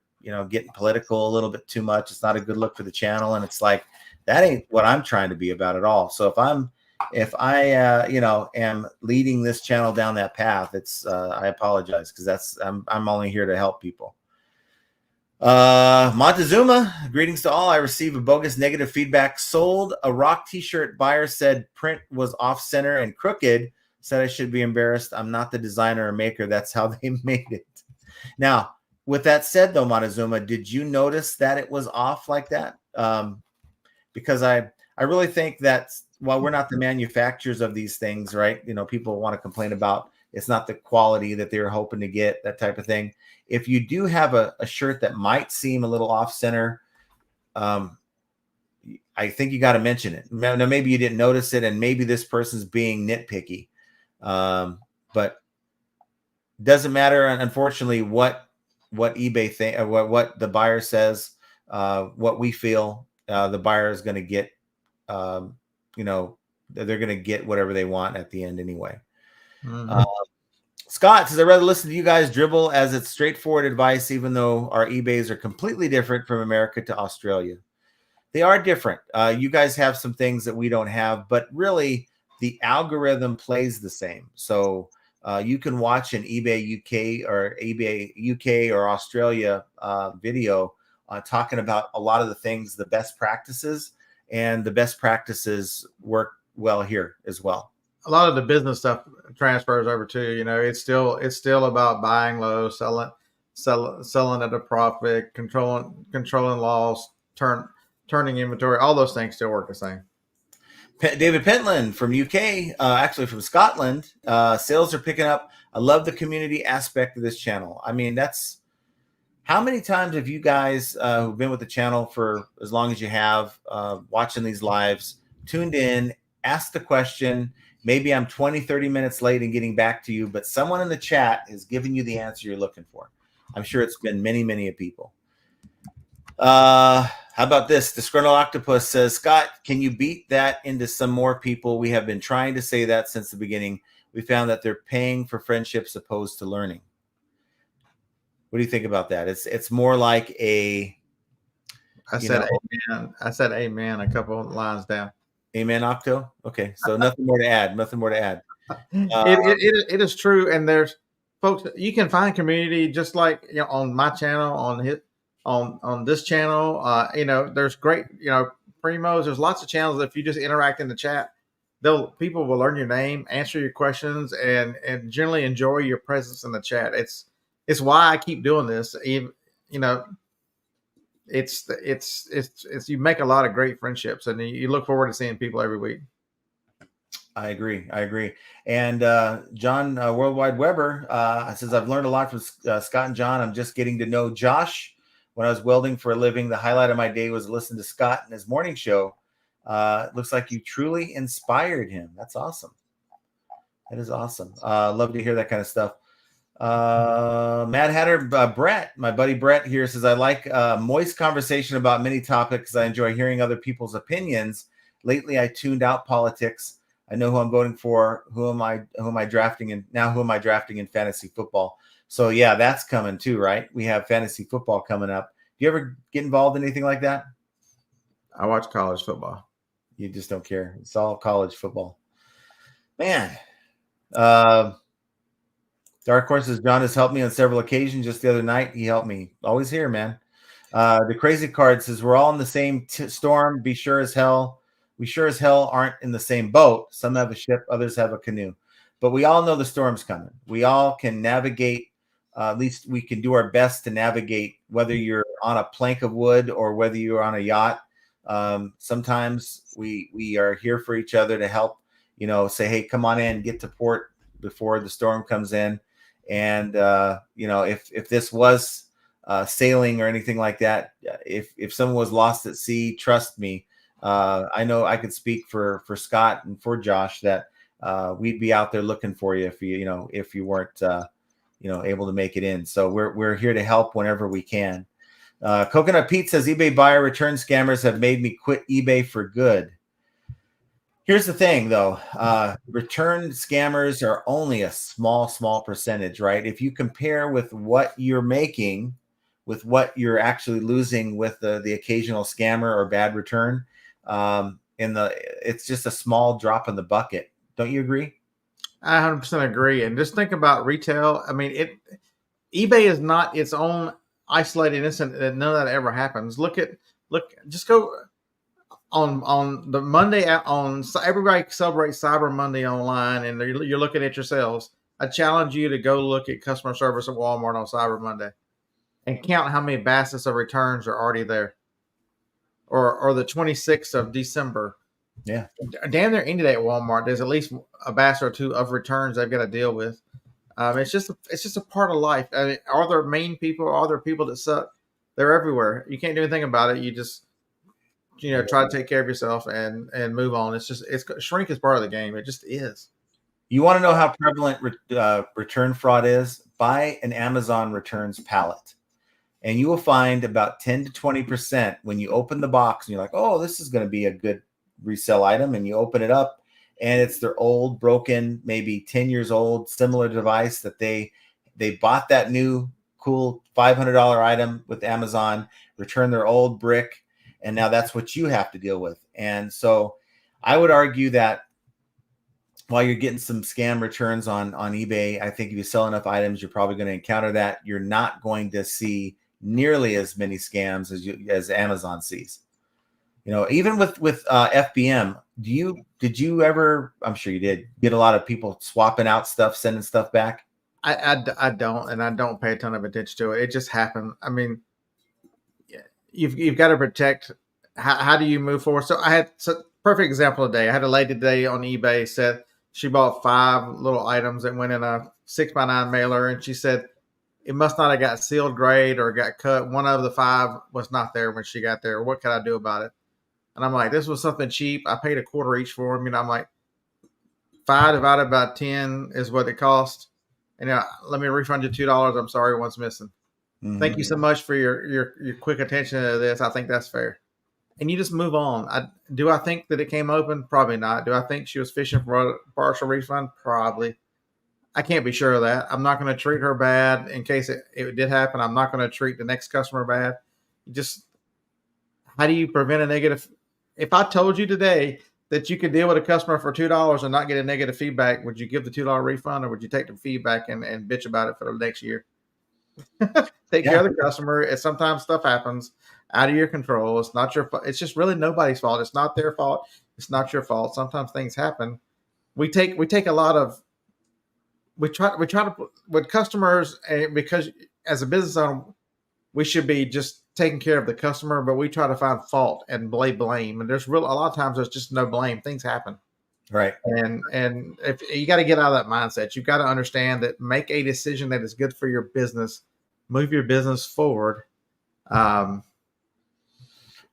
[SPEAKER 1] getting political a little bit too much. It's not a good look for the channel. And it's like, that ain't what I'm trying to be about at all. So if I am leading this channel down that path, I apologize, because I'm only here to help people. Montezuma, greetings to all. I received a bogus negative feedback. Sold a rock t-shirt. Buyer said print was off center and crooked. Said I should be embarrassed. I'm not the designer or maker. That's how they made it. Now, with that said, though, Montezuma, did you notice that it was off like that? Because I really think that while we're not the manufacturers of these things, right? People want to complain about it's not the quality that they were hoping to get, that type of thing. If you do have a shirt that might seem a little off center, I think you got to mention it. Now, maybe you didn't notice it, and maybe this person's being nitpicky. But doesn't matter, unfortunately, what eBay think, or what the buyer says, what we feel, the buyer is going to get, they're going to get whatever they want at the end anyway. Mm-hmm. Scott says, I'd rather listen to you guys dribble, as it's straightforward advice, even though our eBays are completely different from America to Australia. They are different. You guys have some things that we don't have, but really the algorithm plays the same. So you can watch an eBay UK or eBay UK or Australia video talking about a lot of the things, the best practices, and the best practices work well here as well.
[SPEAKER 2] A lot of the business stuff transfers over too. It's still about buying low, selling at a profit, controlling loss, turning inventory. All those things still work the same.
[SPEAKER 1] David Pentland from UK, actually from Scotland, sales are picking up. I love the community aspect of this channel. I mean, that's how many times have you guys who've been with the channel for as long as you have, watching these lives, tuned in, asked the question. Maybe I'm 20, 30 minutes late in getting back to you, but someone in the chat has given you the answer you're looking for. I'm sure it's been many, many people. How about this? Disgruntled Octopus says, Scott, can you beat that into some more people? We have been trying to say that since the beginning. We found that they're paying for friendships opposed to learning. What do you think about that? It's more like a...
[SPEAKER 2] I said amen a couple of lines down.
[SPEAKER 1] Amen, Octo? Okay, so nothing more to add. Nothing more to add.
[SPEAKER 2] It is true, and there's folks, you can find community just like on my channel, on on this channel. There's great, primos. There's lots of channels that if you just interact in the chat, people will learn your name, answer your questions, and generally enjoy your presence in the chat. It's why I keep doing this. Even, you know, it's you make a lot of great friendships, and you look forward to seeing people every week.
[SPEAKER 1] I agree. And John Worldwide Weber says, I've learned a lot from Scott and John. I'm just getting to know Josh. When I was welding for a living, the highlight of my day was listening to Scott and his morning show. It looks like you truly inspired him. That's awesome. That is awesome. Love to hear that kind of stuff. Mad Hatter Brett, my buddy Brett here, says, I like moist conversation about many topics. I enjoy hearing other people's opinions. Lately, I tuned out politics. I know who I'm voting for. Who am I drafting in now? Who am I drafting in fantasy football? So yeah, that's coming too, right? We have fantasy football coming up. Do you ever get involved in anything like that?
[SPEAKER 2] I watch college football.
[SPEAKER 1] You just don't care. It's all college football, man. Dark Horses John has helped me on several occasions. Just the other night, he helped me. Always here, man. The Crazy Card says, we're all in the same storm. We sure as hell aren't in the same boat. Some have a ship, others have a canoe. But we all know the storm's coming. We all can navigate. At least we can do our best to navigate, whether you're on a plank of wood or whether you're on a yacht. Sometimes we are here for each other to help, say, hey, come on in, get to port before the storm comes in. And, if this was sailing or anything like that, if someone was lost at sea, trust me, I know I could speak for Scott and for Josh that we'd be out there looking for you if you weren't, able to make it in. So we're here to help whenever we can. Coconut Pete says, eBay buyer return scammers have made me quit eBay for good. Here's the thing, though. Return scammers are only a small percentage, right? If you compare with what you're making with what you're actually losing with the occasional scammer or bad return, it's just a small drop in the bucket. Don't you agree?
[SPEAKER 2] I 100% agree. And just think about retail. I mean, eBay is not its own isolated incident. None of that ever happens. Just go on the Monday everybody celebrates Cyber Monday online, and you're looking at your sales. I challenge you to go look at customer service at Walmart on Cyber Monday and count how many baskets of returns are already there. Or the 26th of December.
[SPEAKER 1] Yeah.
[SPEAKER 2] Damn near any day at Walmart, there's at least a basket or two of returns they've got to deal with. It's just a part of life. I mean, are there mean people? Are there people that suck? They're everywhere. You can't do anything about it. You just try to take care of yourself and move on. Shrink is part of the game. It just is.
[SPEAKER 1] You want to know how prevalent return fraud is? Buy an Amazon returns pallet, and you will find about 10 to 20% when you open the box and you're like, oh, this is going to be a good resell item. And you open it up and it's their old, broken, maybe 10 years old, similar device that they bought that new cool $500 item with Amazon, return their old brick. And now that's what you have to deal with. And so I would argue that while you're getting some scam returns on eBay, I think if you sell enough items, you're probably going to encounter that. You're not going to see nearly as many scams as Amazon sees. Even with FBM, did you ever, I'm sure you did, get a lot of people swapping out stuff, sending stuff back?
[SPEAKER 2] I don't, and I don't pay a ton of attention to it. It just happened. I mean, you've got to protect. How do you move forward? So perfect example today. I had a lady today on eBay said she bought 5 little items that went in a 6x9 mailer, and she said it must not have got sealed grade or got cut. One of the 5 was not there when she got there. What can I do about it? And I'm like, this was something cheap. I paid $0.25 each for them. I'm like, 5 divided by 10 is what it cost. And let me refund you $2. I'm sorry, one's missing. Mm-hmm. Thank you so much for your quick attention to this. I think that's fair. And you just move on. Do I think that it came open? Probably not. Do I think she was fishing for a partial refund? Probably. I can't be sure of that. I'm not going to treat her bad in case it did happen. I'm not going to treat the next customer bad. How do you prevent a negative? If I told you today that you could deal with a customer for $2 and not get a negative feedback, would you give the $2 refund, or would you take the feedback and bitch about it for the next year? Take
[SPEAKER 1] Yeah.
[SPEAKER 2] care of the customer. And sometimes stuff happens out of your control. It's not your fault. It's just really nobody's fault. It's not their fault. It's not your fault. Sometimes things happen. We take a lot of we try to with customers, because as a business owner, we should be just taking care of the customer, but we try to find fault and blame. And there's real a lot of times there's just no blame. Things happen.
[SPEAKER 1] Right.
[SPEAKER 2] And if you got to get out of that mindset, you've got to understand that make a decision that is good for your business, move your business forward, um,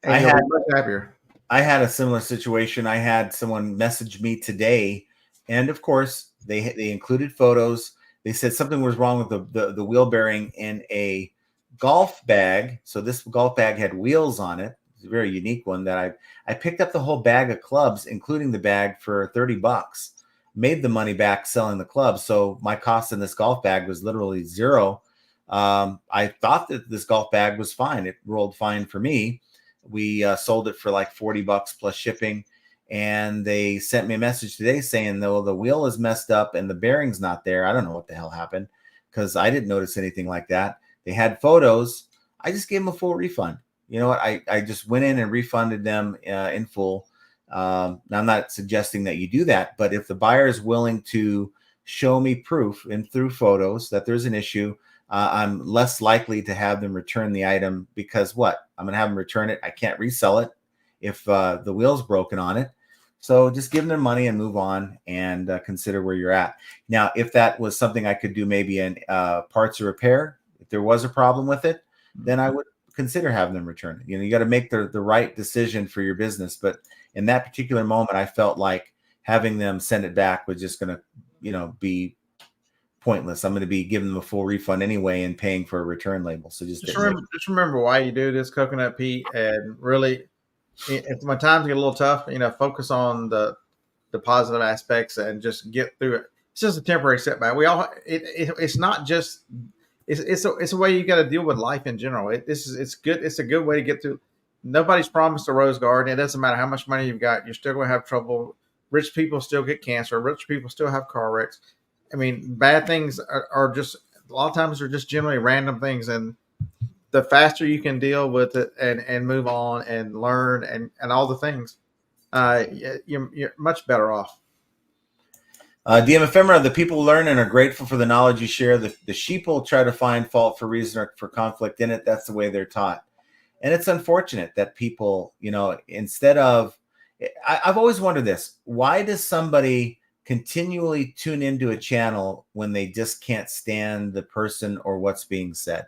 [SPEAKER 1] I
[SPEAKER 2] and you'll
[SPEAKER 1] had
[SPEAKER 2] be much happier.
[SPEAKER 1] I had a similar situation. I had someone message me today, and of course they included photos. They said something was wrong with the wheel bearing in a golf bag. So this golf bag had wheels on it. It's a very unique one that I picked up the whole bag of clubs, including the bag, for $30. Made the money back selling the clubs. So my cost in this golf bag was literally zero. I thought that this golf bag was fine. It rolled fine for me. We sold it for like $40 plus shipping. And they sent me a message today saying, though, the wheel is messed up and the bearing's not there. I don't know what the hell happened because I didn't notice anything like that. They had photos. I just gave them a full refund. You know what? I just went in and refunded them in full. Now, I'm not suggesting that you do that, but if the buyer is willing to show me proof and through photos that there's an issue, I'm less likely to have them return the item because what? I'm going to have them return it. I can't resell it if the wheel's broken on it. So just give them their money and move on and consider where you're at. Now, if that was something I could do maybe in parts or repair, if there was a problem with it, then I would consider having them return it. You know, you got to make the right decision for your business. But in that particular moment, I felt like having them send it back was just going to, be pointless. I'm going to be giving them a full refund anyway and paying for a return label. So
[SPEAKER 2] Just remember why you do this, Coconut Pete, and really, if when times get a little tough, focus on the positive aspects and just get through it. It's just a temporary setback. It's not just it's a way you got to deal with life in general. It's good. It's a good way to get through. Nobody's promised a rose garden. It doesn't matter how much money you've got. You're still going to have trouble. Rich people still get cancer. Rich people still have car wrecks. I mean, bad things are just a lot of times they're just generally random things, and the faster you can deal with it and move on and learn and all the things, you're much better off.
[SPEAKER 1] DM Ephemera, the people learn and are grateful for the knowledge you share. The sheeple try to find fault for reason or for conflict in it. That's the way they're taught. And it's unfortunate that people, instead of, I've always wondered this, why does somebody continually tune into a channel when they just can't stand the person or what's being said?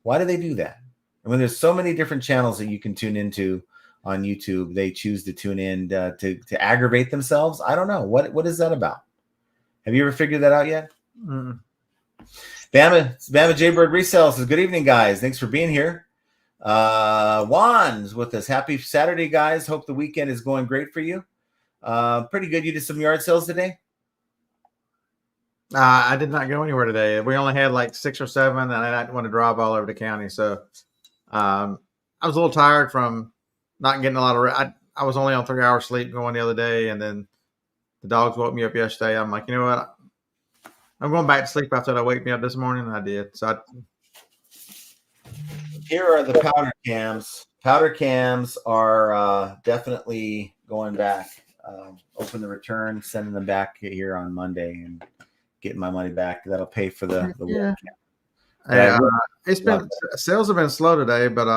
[SPEAKER 1] Why do they do that? And when there's so many different channels that you can tune into on YouTube, they choose to tune in to aggravate themselves. I don't know. What is that about? Have you ever figured that out yet?
[SPEAKER 2] Mm.
[SPEAKER 1] Bama Jaybird Resell says, good evening, guys. Thanks for being here. Juan's with us. Happy Saturday, guys. Hope the weekend is going great for you. Pretty good. You did some yard sales today?
[SPEAKER 2] I did not go anywhere today. We only had like 6 or 7, and I didn't want to drive all over the county. So I was a little tired from not getting a lot of I was only on 3 hours sleep going the other day, and then the dogs woke me up yesterday. I'm like, you know what? I'm going back to sleep after they wake me up this morning, and I did. So
[SPEAKER 1] here are the powder cams. Powder cams are definitely going back. Open the return, sending them back here on Monday, and getting my money back. That'll pay for the webcam.
[SPEAKER 2] Yeah. It's been sales have been slow today, but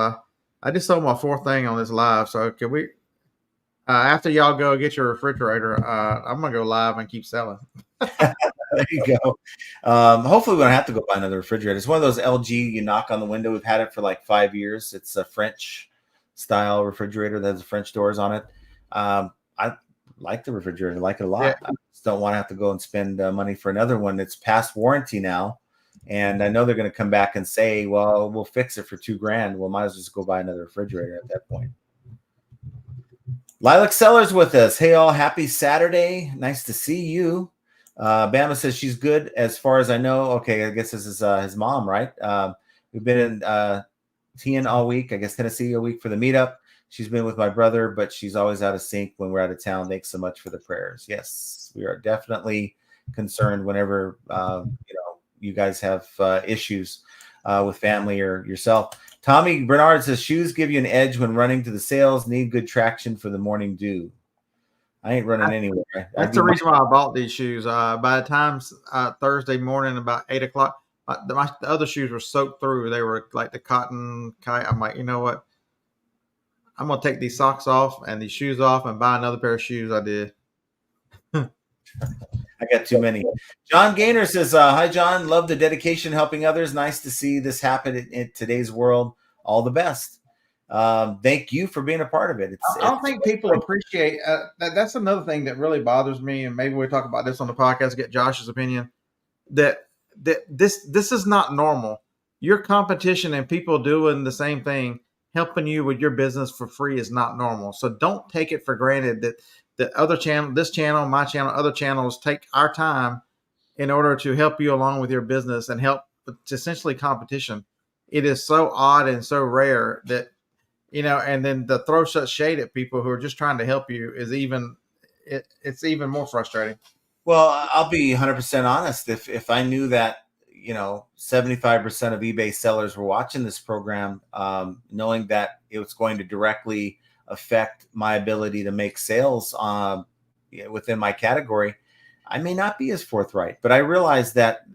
[SPEAKER 2] I just sold my 4th thing on this live. So can we? After y'all go get your refrigerator, I'm gonna go live and keep selling.
[SPEAKER 1] There you go. Hopefully we don't have to go buy another refrigerator. It's one of those LG you knock on the window. We've had it for like 5 years. It's a French style refrigerator that has French doors on it. I like the refrigerator. I like it a lot. Yeah. I just don't want to have to go and spend money for another one. It's past warranty now. And I know they're going to come back and say, well, we'll fix it for $2,000. Well, might as well just go buy another refrigerator at that point. Lilac Sellers with us. Hey, all. Happy Saturday. Nice to see you. Bama says she's good as far as I know. Okay, I guess this is his mom, right? We've been in TN all week. I guess Tennessee all week for the meetup. She's been with my brother, but she's always out of sync when we're out of town. Thanks so much for the prayers. Yes, we are definitely concerned whenever you guys have issues. with family or yourself. Tommy Bernard says shoes give you an edge when running to the sales. Need good traction for the morning dew. I ain't running anywhere.
[SPEAKER 2] That's the reason why I bought these shoes. By the time Thursday morning, about 8 o'clock, the other shoes were soaked through. They were like the cotton kite. I'm like, you know what? I'm gonna take these socks off and these shoes off and buy another pair of shoes. I did.
[SPEAKER 1] I got too many. John Gaynor says, hi, John. Love the dedication helping others. Nice to see this happen in today's world. All the best. Thank you for being a part of it.
[SPEAKER 2] I don't think people appreciate that's another thing that really bothers me. And maybe we'll talk about this on the podcast, get Josh's opinion. That this is not normal. Your competition and people doing the same thing, helping you with your business for free is not normal. So don't take it for granted that the other channel, this channel, my channel, other channels take our time in order to help you along with your business and help with essentially competition. It is so odd and so rare that, and then to throw such shade at people who are just trying to help you is it's even more frustrating.
[SPEAKER 1] Well, I'll be 100% honest. If I knew that, 75% of eBay sellers were watching this program, knowing that it was going to directly affect my ability to make sales within my category, I may not be as forthright. But I realize that,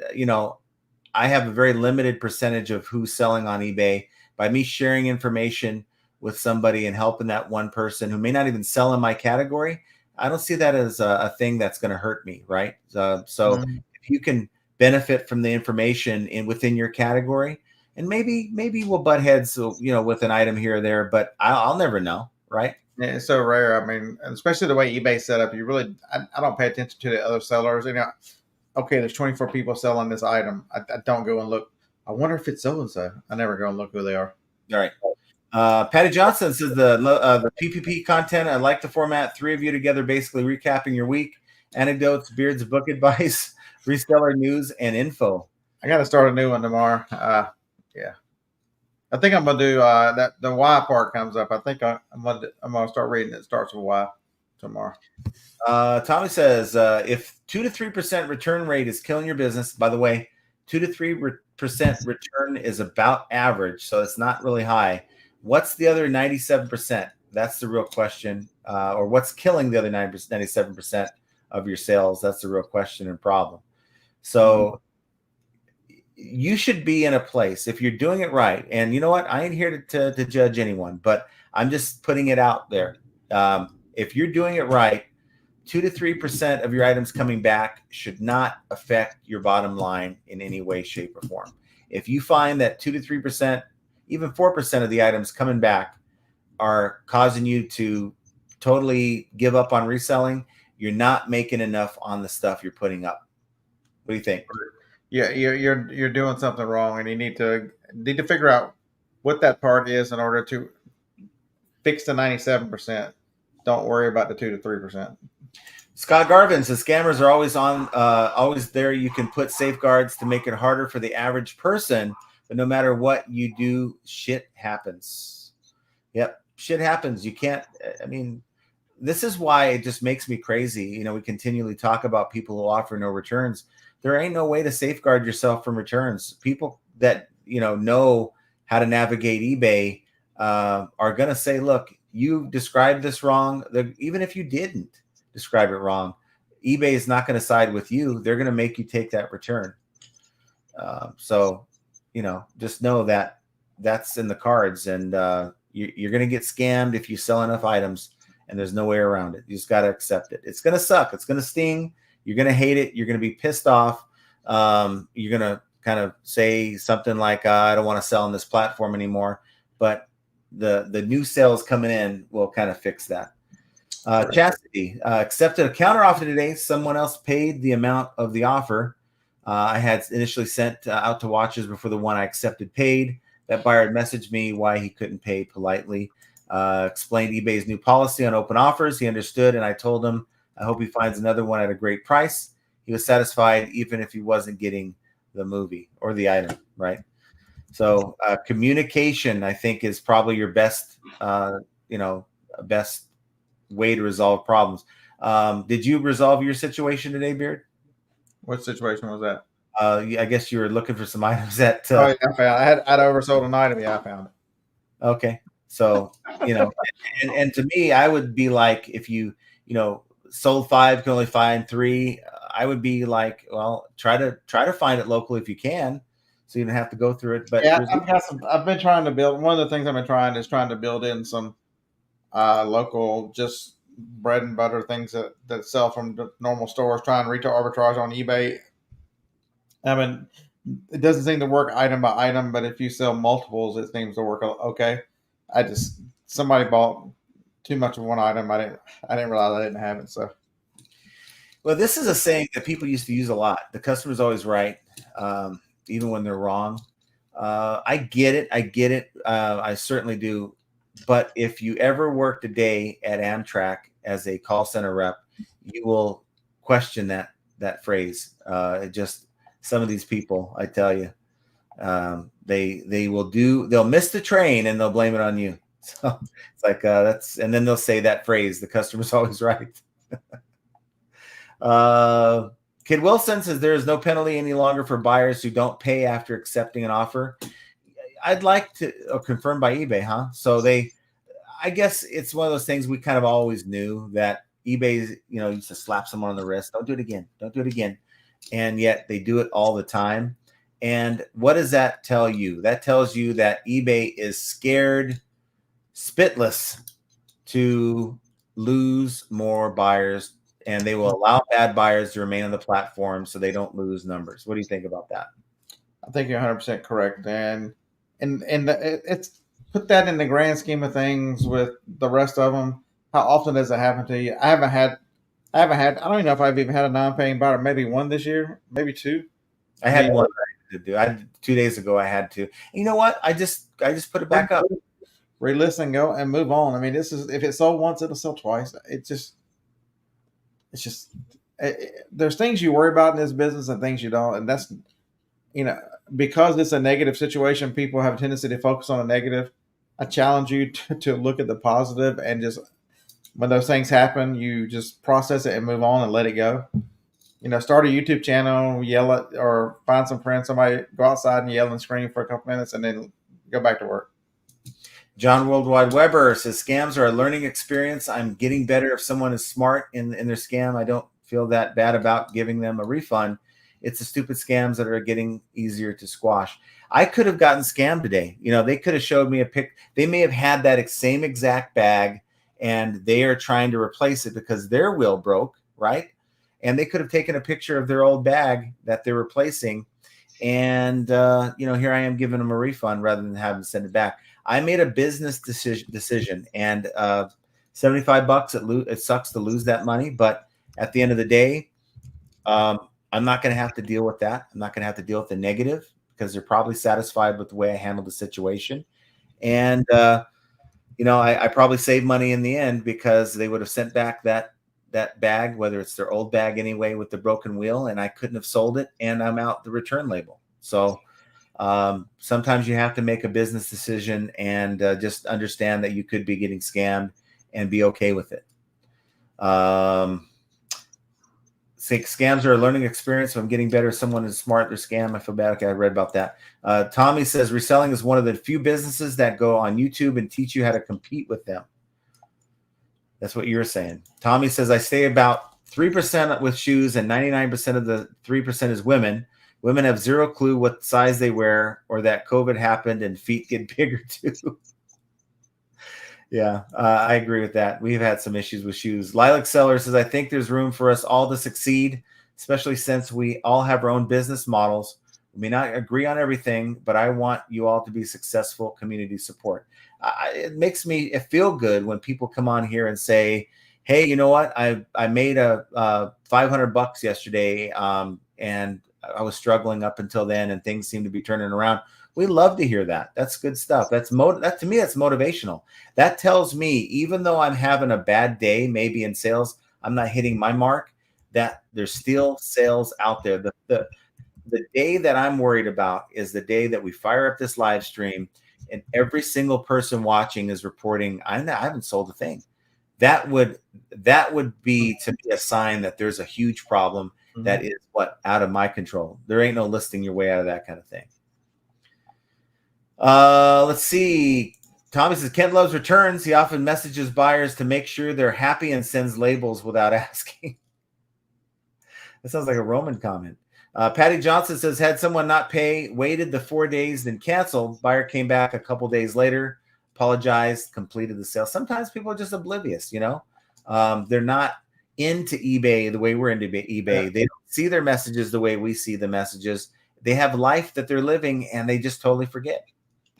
[SPEAKER 1] I have a very limited percentage of who's selling on eBay. By me sharing information with somebody and helping that one person who may not even sell in my category, I don't see that as a thing that's going to hurt me, right? If you can benefit from the information within your category, and maybe we'll butt heads, with an item here or there, but I'll never know, right?
[SPEAKER 2] Yeah, it's so rare. I mean, especially the way eBay's set up, I don't pay attention to the other sellers. Okay, there's 24 people selling this item. I don't go and look. I wonder if it's so and so. I never go and look who they are.
[SPEAKER 1] All right. Patty Johnson says the PPP content. I like the format. 3 of you together, basically recapping your week, anecdotes, Beard's book advice, reseller news, and info.
[SPEAKER 2] I got to start a new one tomorrow. Yeah, I think I'm gonna do that. The Y part comes up. I think I'm gonna start reading it. Starts with Y tomorrow.
[SPEAKER 1] Tommy says if 2 to 3% return rate is killing your business. By the way, 2 to 3% return is about average, so it's not really high. What's the other 97%? That's the real question. Or what's killing the other 97% of your sales? That's the real question and problem. So you should be in a place, if you're doing it right, and you know what? I ain't here to judge anyone, but I'm just putting it out there. If you're doing it right, 2 to 3% of your items coming back should not affect your bottom line in any way, shape, or form. If you find that 2 to 3%, even 4% of the items coming back are causing you to totally give up on reselling, you're not making enough on the stuff you're putting up. What do you think?
[SPEAKER 2] Yeah, you're doing something wrong, and you need to figure out what that part is in order to fix the 97%. Don't worry about the 2 to 3%.
[SPEAKER 1] Scott Garvin says scammers are always there. You can put safeguards to make it harder for the average person, but no matter what you do, shit happens. Yep, shit happens. You can't. I mean, this is why it just makes me crazy. We continually talk about people who offer no returns. There ain't no way to safeguard yourself from returns. People that know how to navigate eBay are going to say, look, you described this wrong. Even if you didn't describe it wrong, eBay is not going to side with you. They're going to make you take that return. So just know that that's in the cards, and you're going to get scammed if you sell enough items, and there's no way around it. You just got to accept it. It's going to suck. It's going to sting. You're going to hate it. You're going to be pissed off. You're going to kind of say something like, I don't want to sell on this platform anymore. But the new sales coming in will kind of fix that. Chastity accepted a counter offer today. Someone else paid the amount of the offer. I had initially sent out to watchers before the one I accepted paid. That buyer had messaged me why he couldn't pay politely. Explained eBay's new policy on open offers. He understood, and I told him I hope he finds another one at a great price. He was satisfied even if he wasn't getting the movie or the item, right? So communication, I think, is probably your best, best way to resolve problems. Did you resolve your situation today, Beard?
[SPEAKER 2] What situation was that?
[SPEAKER 1] I guess you were looking for some items that.
[SPEAKER 2] Oh, yeah, I found. I'd oversold an item. Yeah, I found it.
[SPEAKER 1] Okay, so and to me, I would be like, if you sold five, can only find three. I would be like, well, try to find it locally if you can, so you don't have to go through it. But
[SPEAKER 2] Yeah,
[SPEAKER 1] there's
[SPEAKER 2] I've got some. I've been trying to build. One of the things I've been trying to build in some local, just bread and butter things that sell from the normal stores. Trying retail arbitrage on eBay. I mean, it doesn't seem to work item by item, but if you sell multiples, it seems to work okay. I just somebody bought too much of one item. I didn't realize I didn't have it. So
[SPEAKER 1] well, this is a saying that people used to use a lot. The customer's always right, even when they're wrong. I get it. I get it. I certainly do. But if you ever worked a day at Amtrak as a call center rep, you will question that phrase. It just some of these people, I tell you, they'll miss the train and they'll blame it on you. So it's like and then they'll say that phrase, the customer's always right. Kid Wilson says there is no penalty any longer for buyers who don't pay after accepting an offer. I'd like to confirm by eBay, huh? So I guess it's one of those things we kind of always knew that eBay, used to slap someone on the wrist. Don't do it again. Don't do it again. And yet they do it all the time. And what does that tell you? That tells you that eBay is scared spitless to lose more buyers, and they will allow bad buyers to remain on the platform so they don't lose numbers. What do you think about that?
[SPEAKER 2] I think you're 100% correct, and it's put that in the grand scheme of things with the rest of them. How often does it happen to you? I haven't had. I don't even know if I've even had a non-paying buyer. Maybe one this year, maybe two.
[SPEAKER 1] I had one to do. 2 days ago. I had to. And you know what? I just put it back up.
[SPEAKER 2] Relist and go and move on. I mean, this is if it sold once, it'll sell twice. It's just there's things you worry about in this business and things you don't, and that's because it's a negative situation. People have a tendency to focus on a negative. I challenge you to look at the positive and just when those things happen, you just process it and move on and let it go. Start a YouTube channel, yell at or find some friends, somebody go outside and yell and scream for a couple minutes, and then go back to work.
[SPEAKER 1] John Worldwide Weber says scams are a learning experience. I'm getting better if someone is smart in their scam. I don't feel that bad about giving them a refund. It's the stupid scams that are getting easier to squash. I could have gotten scammed today. They could have showed me a pic. They may have had that same exact bag and they are trying to replace it because their wheel broke, right? And they could have taken a picture of their old bag that they're replacing. And, here I am giving them a refund rather than having to send it back. I made a business decision, and $75. It sucks to lose that money, but at the end of the day, I'm not going to have to deal with that. I'm not going to have to deal with the negative because they're probably satisfied with the way I handled the situation. And I probably saved money in the end because they would have sent back that bag, whether it's their old bag anyway with the broken wheel, and I couldn't have sold it, and I'm out the return label. So sometimes you have to make a business decision and just understand that you could be getting scammed and be okay with it. Scams are a learning experience. So I'm getting better. If someone is smart, they're scam. I feel bad. Okay, I read about that. Tommy says reselling is one of the few businesses that go on YouTube and teach you how to compete with them. That's what you're saying. Tommy says I stay about 3% with shoes, and 99% of the 3% is women. Women have zero clue what size they wear or that COVID happened and feet get bigger too. Yeah, I agree with that. We've had some issues with shoes. Lilac Seller says, I think there's room for us all to succeed, especially since we all have our own business models. We may not agree on everything, but I want you all to be successful community support. It makes me feel good when people come on here and say, hey, you know what? I made a $500 yesterday, and I was struggling up until then, and things seem to be turning around. We love to hear that. That's good stuff. That to me, that's motivational. That tells me, even though I'm having a bad day, maybe in sales, I'm not hitting my mark, that there's still sales out there. The day that I'm worried about is the day that we fire up this live stream and every single person watching is reporting, I haven't sold a thing. That would be to me a sign that there's a huge problem that is out of my control. There ain't no listing your way out of that kind of thing. Let's see. Tommy says Kent loves returns. He often messages buyers to make sure they're happy and sends labels without asking. That sounds like a Roman comment. Patty Johnson says, had someone not pay, waited the 4 days, then canceled. Buyer came back a couple days later, apologized, completed the sale. Sometimes people are just oblivious, you know. They're not into eBay the way we're into eBay. Yeah. They don't see their messages the way we see the messages. They have life that they're living, and they just totally forget.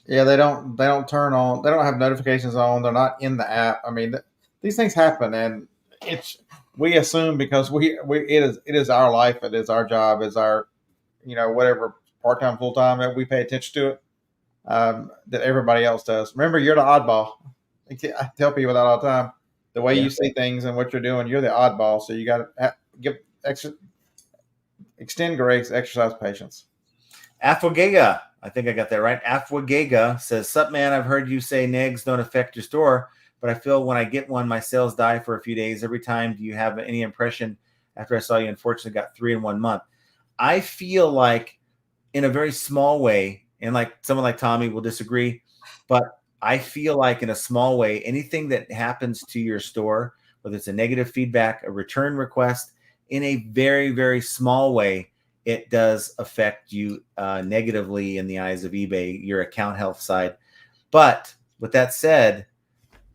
[SPEAKER 2] Yeah, they don't turn on. They don't have notifications on. They're not in the app. I mean, these things happen, and we assume because it is our life, it is our job, it's our whatever part-time, full-time that we pay attention to it, that everybody else does. Remember, you're the oddball. I tell people that all the time. The way you see things and what you're doing, you're the oddball. So you got to give extend grace, exercise patience.
[SPEAKER 1] Afwagega, I think I got that right. Afwagega says, "Sup, man? I've heard you say negs don't affect your store, but I feel when I get one, my sales die for a few days every time. Do you have any impression after I saw you? Unfortunately, got 3 in 1 month." I feel like in a very small way, and like someone like Tommy will disagree, but I feel like in a small way, anything that happens to your store, whether it's a negative feedback, a return request, in a very, very small way, it does affect you negatively in the eyes of eBay, your account health side. But with that said,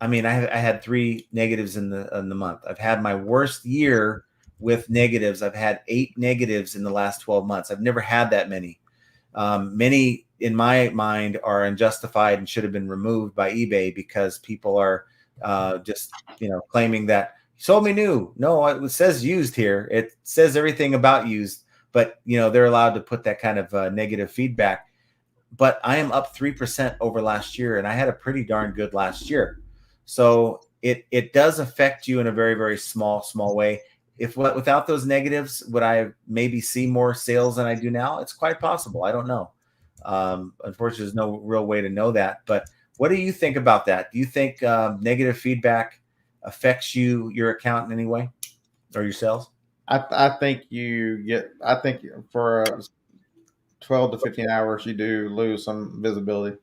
[SPEAKER 1] I mean, I had 3 negatives in the month. I've had my worst year with negatives. I've had 8 negatives in the last 12 months. I've never had that many. Many, in my mind, are unjustified and should have been removed by eBay because people are just, claiming that sold me new. No, it says used here. It says everything about used, but they're allowed to put that kind of negative feedback. But I am up 3% over last year, and I had a pretty darn good last year. So it does affect you in a very, very small way. Without those negatives, would I maybe see more sales than I do now? It's quite possible. I don't know. Unfortunately, there's no real way to know that. But what do you think about that? Do you think negative feedback affects your account in any way or your sales?
[SPEAKER 2] I think for 12 to 15 hours, you do lose some visibility.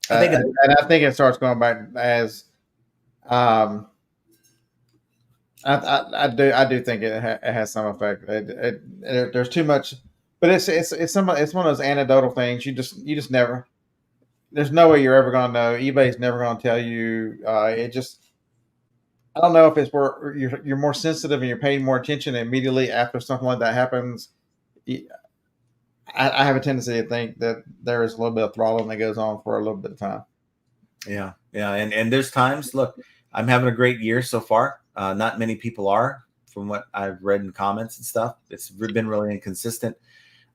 [SPEAKER 2] And I think it starts going back as, I do think it has some effect. There's too much, but it's one of those anecdotal things. You just never. There's no way you're ever going to know. eBay's never going to tell you. I don't know if it's where you're more sensitive and you're paying more attention immediately after something like that happens. I have a tendency to think that there is a little bit of throttling that goes on for a little bit of time.
[SPEAKER 1] Yeah. And there's times, look, I'm having a great year so far. Not many people are, from what I've read in comments and stuff. It's been really inconsistent.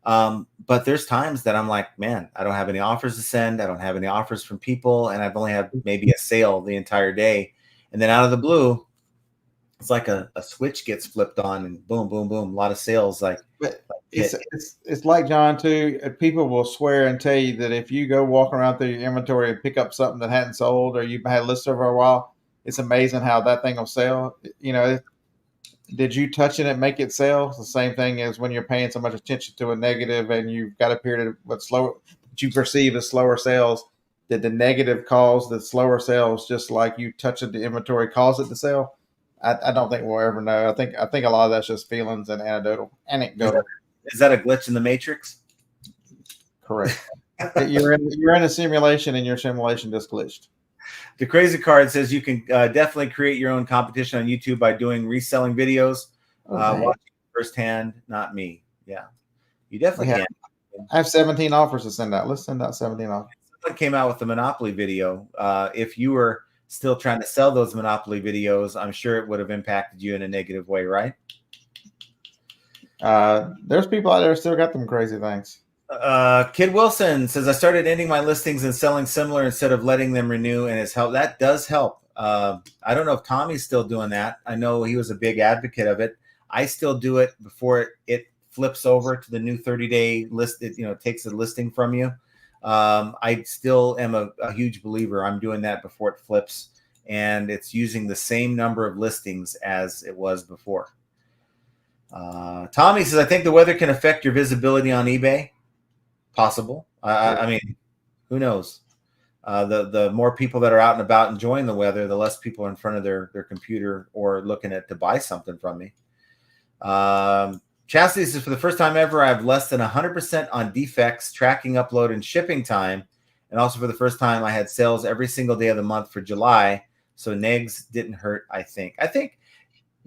[SPEAKER 1] But there's times that I'm like, man, I don't have any offers to send. I don't have any offers from people. And I've only had maybe a sale the entire day. And then out of the blue, it's like a switch gets flipped on and boom, boom, boom. A lot of sales.
[SPEAKER 2] It's like, John, too. People will swear and tell you that if you go walk around through your inventory and pick up something that hadn't sold or you've had listed for a while, it's amazing how that thing will sell. Did you touch it and make it sell? It's the same thing as when you're paying so much attention to a negative and you've got a period of what's slow, what you perceive as slower sales. Did the negative cause the slower sales, just like you touching the inventory cause it to sell? I don't think we'll ever know. I think a lot of that's just feelings and anecdotal.
[SPEAKER 1] Is that a glitch in the matrix?
[SPEAKER 2] Correct. You're in a simulation and your simulation just glitched.
[SPEAKER 1] The Crazy Card says you can definitely create your own competition on YouTube by doing reselling videos. Watching firsthand, not me. Yeah, you definitely can.
[SPEAKER 2] I have 17 offers to send out. Let's send out 17 offers.
[SPEAKER 1] Someone came out with the Monopoly video. If you were still trying to sell those Monopoly videos, I'm sure it would have impacted you in a negative way, right?
[SPEAKER 2] There's people out there still got them crazy things.
[SPEAKER 1] Kid Wilson says, I started ending my listings and selling similar instead of letting them renew, and it's helped. That does help. I don't know if Tommy's still doing that. I know he was a big advocate of it. I still do it before it flips over to the new 30-day list. It takes the listing from you. I still am a huge believer. I'm doing that before it flips, and it's using the same number of listings as it was before. Tommy says, I think the weather can affect your visibility on eBay. Possible. I mean, who knows? The more people that are out and about enjoying the weather, the less people are in front of their computer or looking to buy something from me. Chastity says, for the first time ever, I have less than 100% on defects, tracking, upload, and shipping time. And also for the first time, I had sales every single day of the month for July. So negs didn't hurt, I think. I think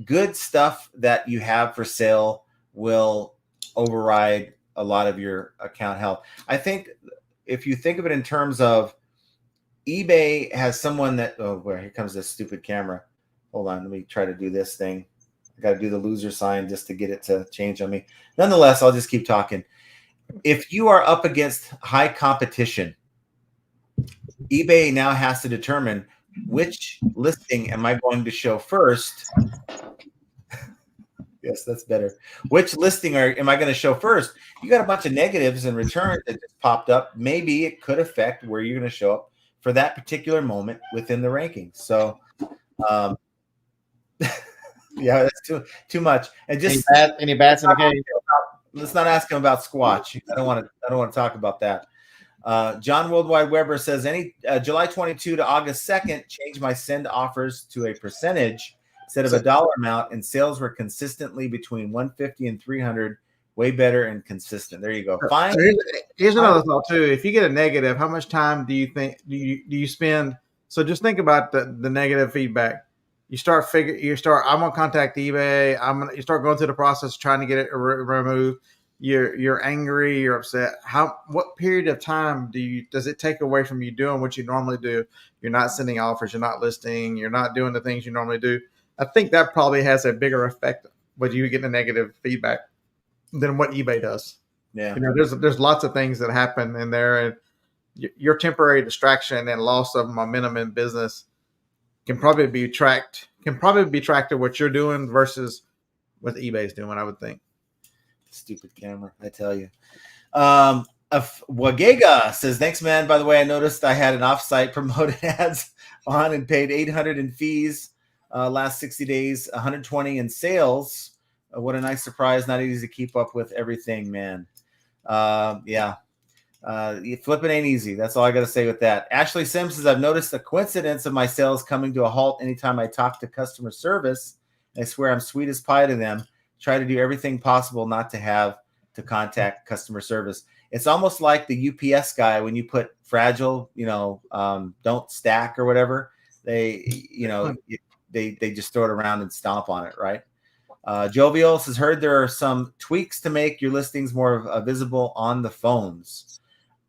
[SPEAKER 1] good stuff that you have for sale will override a lot of your account health. I think if you think of it in terms of eBay has someone that, oh, where here comes this stupid camera. Hold on, let me try to do this thing. I got to do the loser sign just to get it to change on me. Nonetheless, I'll just keep talking. If you are up against high competition, eBay now has to determine which listing am I going to show first. Yes, that's better. Which listing am I going to show first? You got a bunch of negatives and returns that just popped up. Maybe it could affect where you're going to show up for that particular moment within the rankings. So, yeah, that's too much. And just
[SPEAKER 2] any bats in the game.
[SPEAKER 1] Let's not ask him about Squatch. I don't want to talk about that. John Worldwide Weber says, any July 22 to August 2nd, change my send offers to a percentage instead of a dollar amount, and sales were consistently between 150 and 300. Way better and consistent. There you go. Fine.
[SPEAKER 2] Here's another thought too. If you get a negative, how much time do you think do you spend? So just think about the negative feedback. You start. I'm gonna contact eBay. You start going through the process trying to get it removed. You're angry. You're upset. What period of time does it take away from you doing what you normally do? You're not sending offers. You're not listing. You're not doing the things you normally do. I think that probably has a bigger effect when you get the negative feedback than what eBay does.
[SPEAKER 1] Yeah,
[SPEAKER 2] there's lots of things that happen in there, and your temporary distraction and loss of momentum in business can probably be tracked to what you're doing versus what eBay's doing, I would think.
[SPEAKER 1] Stupid camera, I tell you. Wagega says, thanks, man. By the way, I noticed I had an offsite promoted ads on and paid 800 in fees last 60 days, 120 in sales. What a nice surprise. Not easy to keep up with everything, man. Yeah. Flipping ain't easy. That's all I got to say with that. Ashley Sims says, I've noticed the coincidence of my sales coming to a halt anytime I talk to customer service. I swear I'm sweet as pie to them. Try to do everything possible not to have to contact customer service. It's almost like the UPS guy when you put fragile, don't stack or whatever. They just throw it around and stomp on it, right? Jovial says, heard there are some tweaks to make your listings more visible on the phones.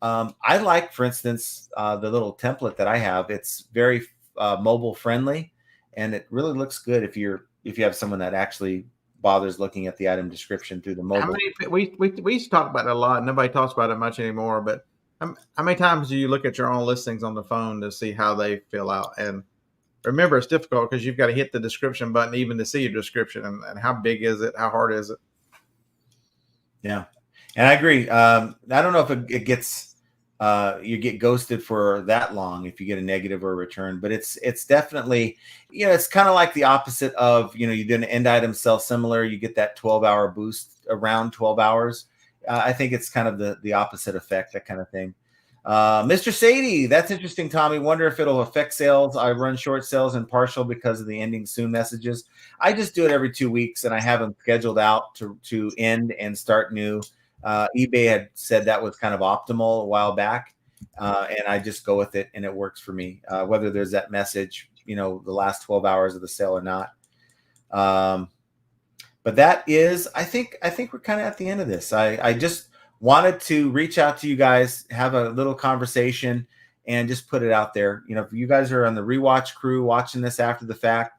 [SPEAKER 1] I like, for instance, the little template that I have. It's very mobile friendly, and it really looks good if you have someone that actually bothers looking at the item description through the mobile.
[SPEAKER 2] We used to talk about it a lot. Nobody talks about it much anymore. But how many times do you look at your own listings on the phone to see how they fill out? And remember, it's difficult because you've got to hit the description button even to see your description. And how big is it? How hard is it?
[SPEAKER 1] Yeah, and I agree. I don't know if it gets you get ghosted for that long if you get a negative or a return, but it's definitely, it's kind of like the opposite of, you did an end item sell similar, you get that 12-hour boost around 12 hours. I think it's kind of the opposite effect, that kind of thing. Mr. Sadie, that's interesting, Tommy. Wonder if it'll affect sales. I run short sales and partial because of the ending soon messages. I just do it every 2 weeks, and I have them scheduled out to end and start new. eBay had said that was kind of optimal a while back, and I just go with it, and it works for me, whether there's that message, the last 12 hours of the sale or not. But that is, I think we're kind of at the end of this. I just wanted to reach out to you guys, have a little conversation, and just put it out there. If you guys are on the rewatch crew watching this after the fact,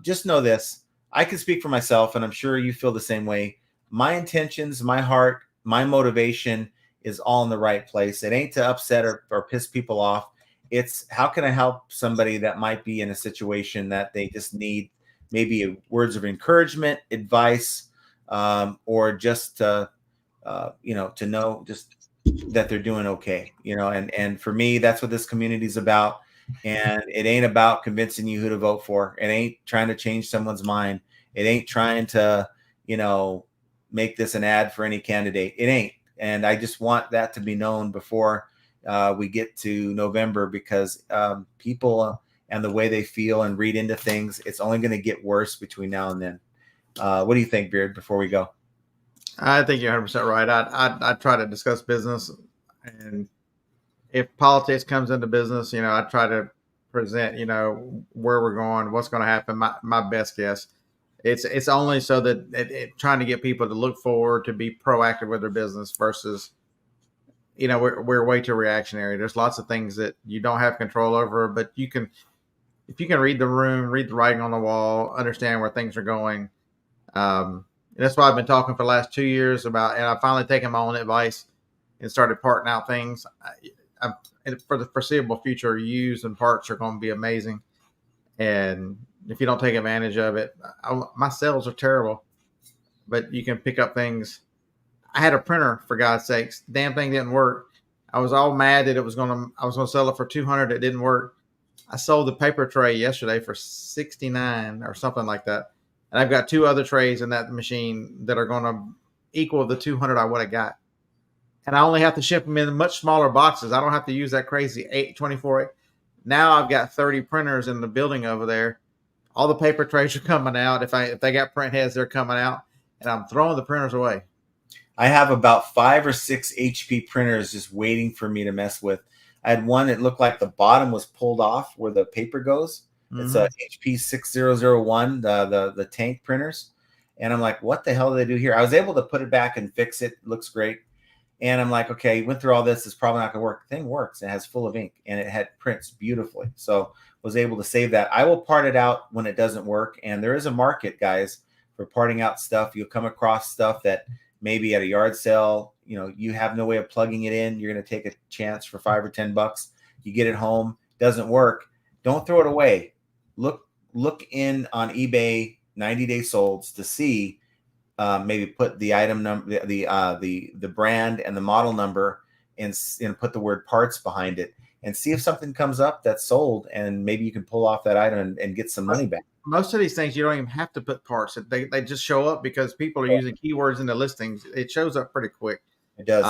[SPEAKER 1] just know this. I can speak for myself, and I'm sure you feel the same way. My intentions, my heart, my motivation is all in the right place. It ain't to upset or piss people off. It's how can I help somebody that might be in a situation that they just need maybe words of encouragement, advice, or just to know just that they're doing okay, and for me, that's what this community is about. And it ain't about convincing you who to vote for. It ain't trying to change someone's mind. It ain't trying to, make this an ad for any candidate. It ain't. And I just want that to be known before we get to November, because people and the way they feel and read into things, it's only going to get worse between now and then. What do you think, Beard, before we go?
[SPEAKER 2] I think you're 100% right. I try to discuss business, and if politics comes into business, I try to present, where we're going, what's going to happen, my best guess. It's only so that trying to get people to look forward, to be proactive with their business versus, we're way too reactionary. There's lots of things that you don't have control over, but if you can read the room, read the writing on the wall, understand where things are going. That's why I've been talking for the last 2 years about, and I've finally taken my own advice and started parting out things. For the foreseeable future, used and parts are going to be amazing. And if you don't take advantage of it, my sales are terrible, but you can pick up things. I had a printer, for God's sakes. Damn thing didn't work. I was all mad that I was going to sell it for $200. It didn't work. I sold the paper tray yesterday for $69 or something like that. And I've got 2 other trays in that machine that are going to equal the $200 I would have got. And I only have to ship them in much smaller boxes. I don't have to use that crazy 24. Now I've got 30 printers in the building over there. All the paper trays are coming out. If they got print heads, they're coming out. And I'm throwing the printers away.
[SPEAKER 1] I have about 5 or 6 HP printers just waiting for me to mess with. I had one that looked like the bottom was pulled off where the paper goes. Mm-hmm. It's a HP 6001, the tank printers. And I'm like, what the hell do they do here? I was able to put it back and fix it. It looks great. And I'm like, okay, went through all this. It's probably not going to work. The thing works. It has full of ink, and it had prints beautifully. So was able to save that. I will part it out when it doesn't work. And there is a market, guys, for parting out stuff. You'll come across stuff that maybe at a yard sale, you have no way of plugging it in. You're going to take a chance for $5 or $10. You get it home, doesn't work. Don't throw it away. Look in on eBay 90-day solds to see. Maybe put the item number, the brand and the model number, and put the word parts behind it, and see if something comes up that's sold, and maybe you can pull off that item and get some money back.
[SPEAKER 2] Most of these things you don't even have to put parts. They just show up because people are using keywords in the listings. It shows up pretty quick.
[SPEAKER 1] It does.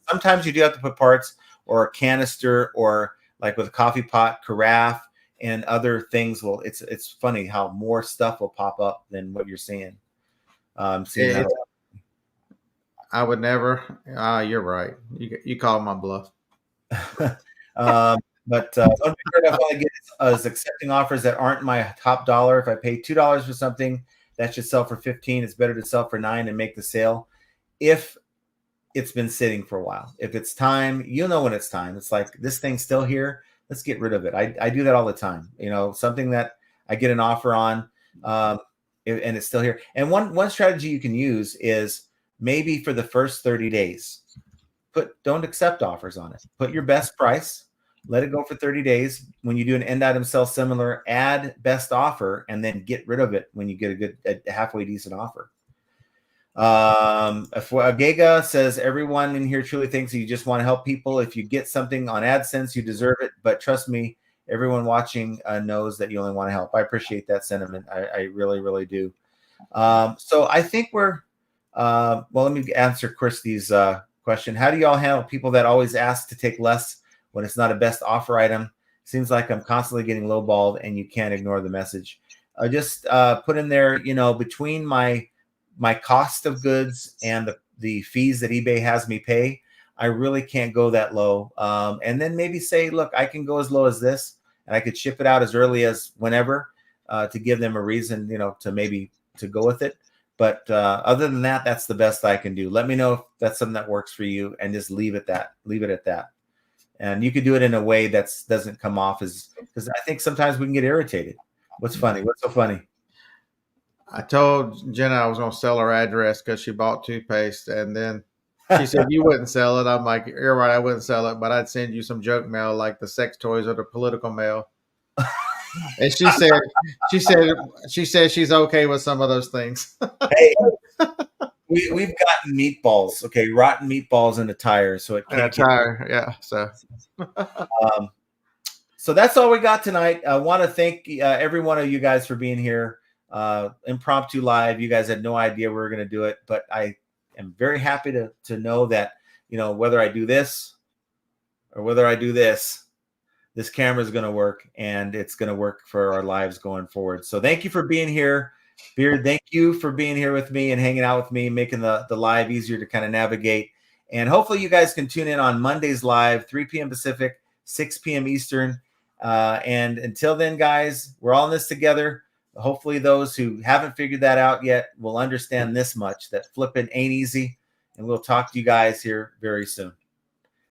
[SPEAKER 1] Sometimes you do have to put parts, or a canister, or like with a coffee pot, carafe, and other things. Well, it's funny how more stuff will pop up than what you're seeing. I
[SPEAKER 2] would never. You're right. You call my bluff.
[SPEAKER 1] But one thing I want to get is accepting offers that aren't my top dollar. If I pay $2 for something, that should sell for $15. It's better to sell for $9 and make the sale. If it's been sitting for a while, if it's time, when it's time. It's like, this thing's still here. Let's get rid of it. I do that all the time. Something that I get an offer on. And it's still here. And one strategy you can use is maybe for the first 30 days, don't accept offers on it. Put your best price, let it go for 30 days. When you do an end item sell similar, add best offer, and then get rid of it when you get a halfway decent offer. Agega says, everyone in here truly thinks you just want to help people. If you get something on AdSense, you deserve it. But trust me, everyone watching knows that you only want to help. I appreciate that sentiment. I really, really do. So I think we're, let me answer Christy's question. How do y'all handle people that always ask to take less when it's not a best offer item? Seems like I'm constantly getting lowballed and you can't ignore the message. Just put in there, between my cost of goods and the fees that eBay has me pay, I really can't go that low. And then maybe say, look, I can go as low as this, and I could ship it out as early as whenever to give them a reason, to go with it. But other than that, that's the best I can do. Let me know if that's something that works for you, and just leave it at that. And you could do it in a way that doesn't come off as, because I think sometimes we can get irritated. What's funny? What's so funny?
[SPEAKER 2] I told Jenna I was going to sell her address because she bought toothpaste, and then she said you wouldn't sell it. I'm like, you're right, I wouldn't sell it, but I'd send you some junk mail like the sex toys or the political mail. And she said she's okay with some of those things.
[SPEAKER 1] Hey, we've gotten meatballs, rotten meatballs in a tire, so it can't
[SPEAKER 2] yeah.
[SPEAKER 1] So that's all we got tonight. I want to thank every one of you guys for being here. impromptu live. You guys had no idea we were going to do it, but I am very happy to know that, whether I do this or whether I do this, this camera is going to work, and it's going to work for our lives going forward. So thank you for being here, Beard. Thank you for being here with me and hanging out with me, making the live easier to kind of navigate. And hopefully you guys can tune in on Monday's live, 3 p.m. Pacific, 6 p.m. Eastern. And until then, guys, we're all in this together. Hopefully those who haven't figured that out yet will understand this much, that flipping ain't easy. And we'll talk to you guys here very soon.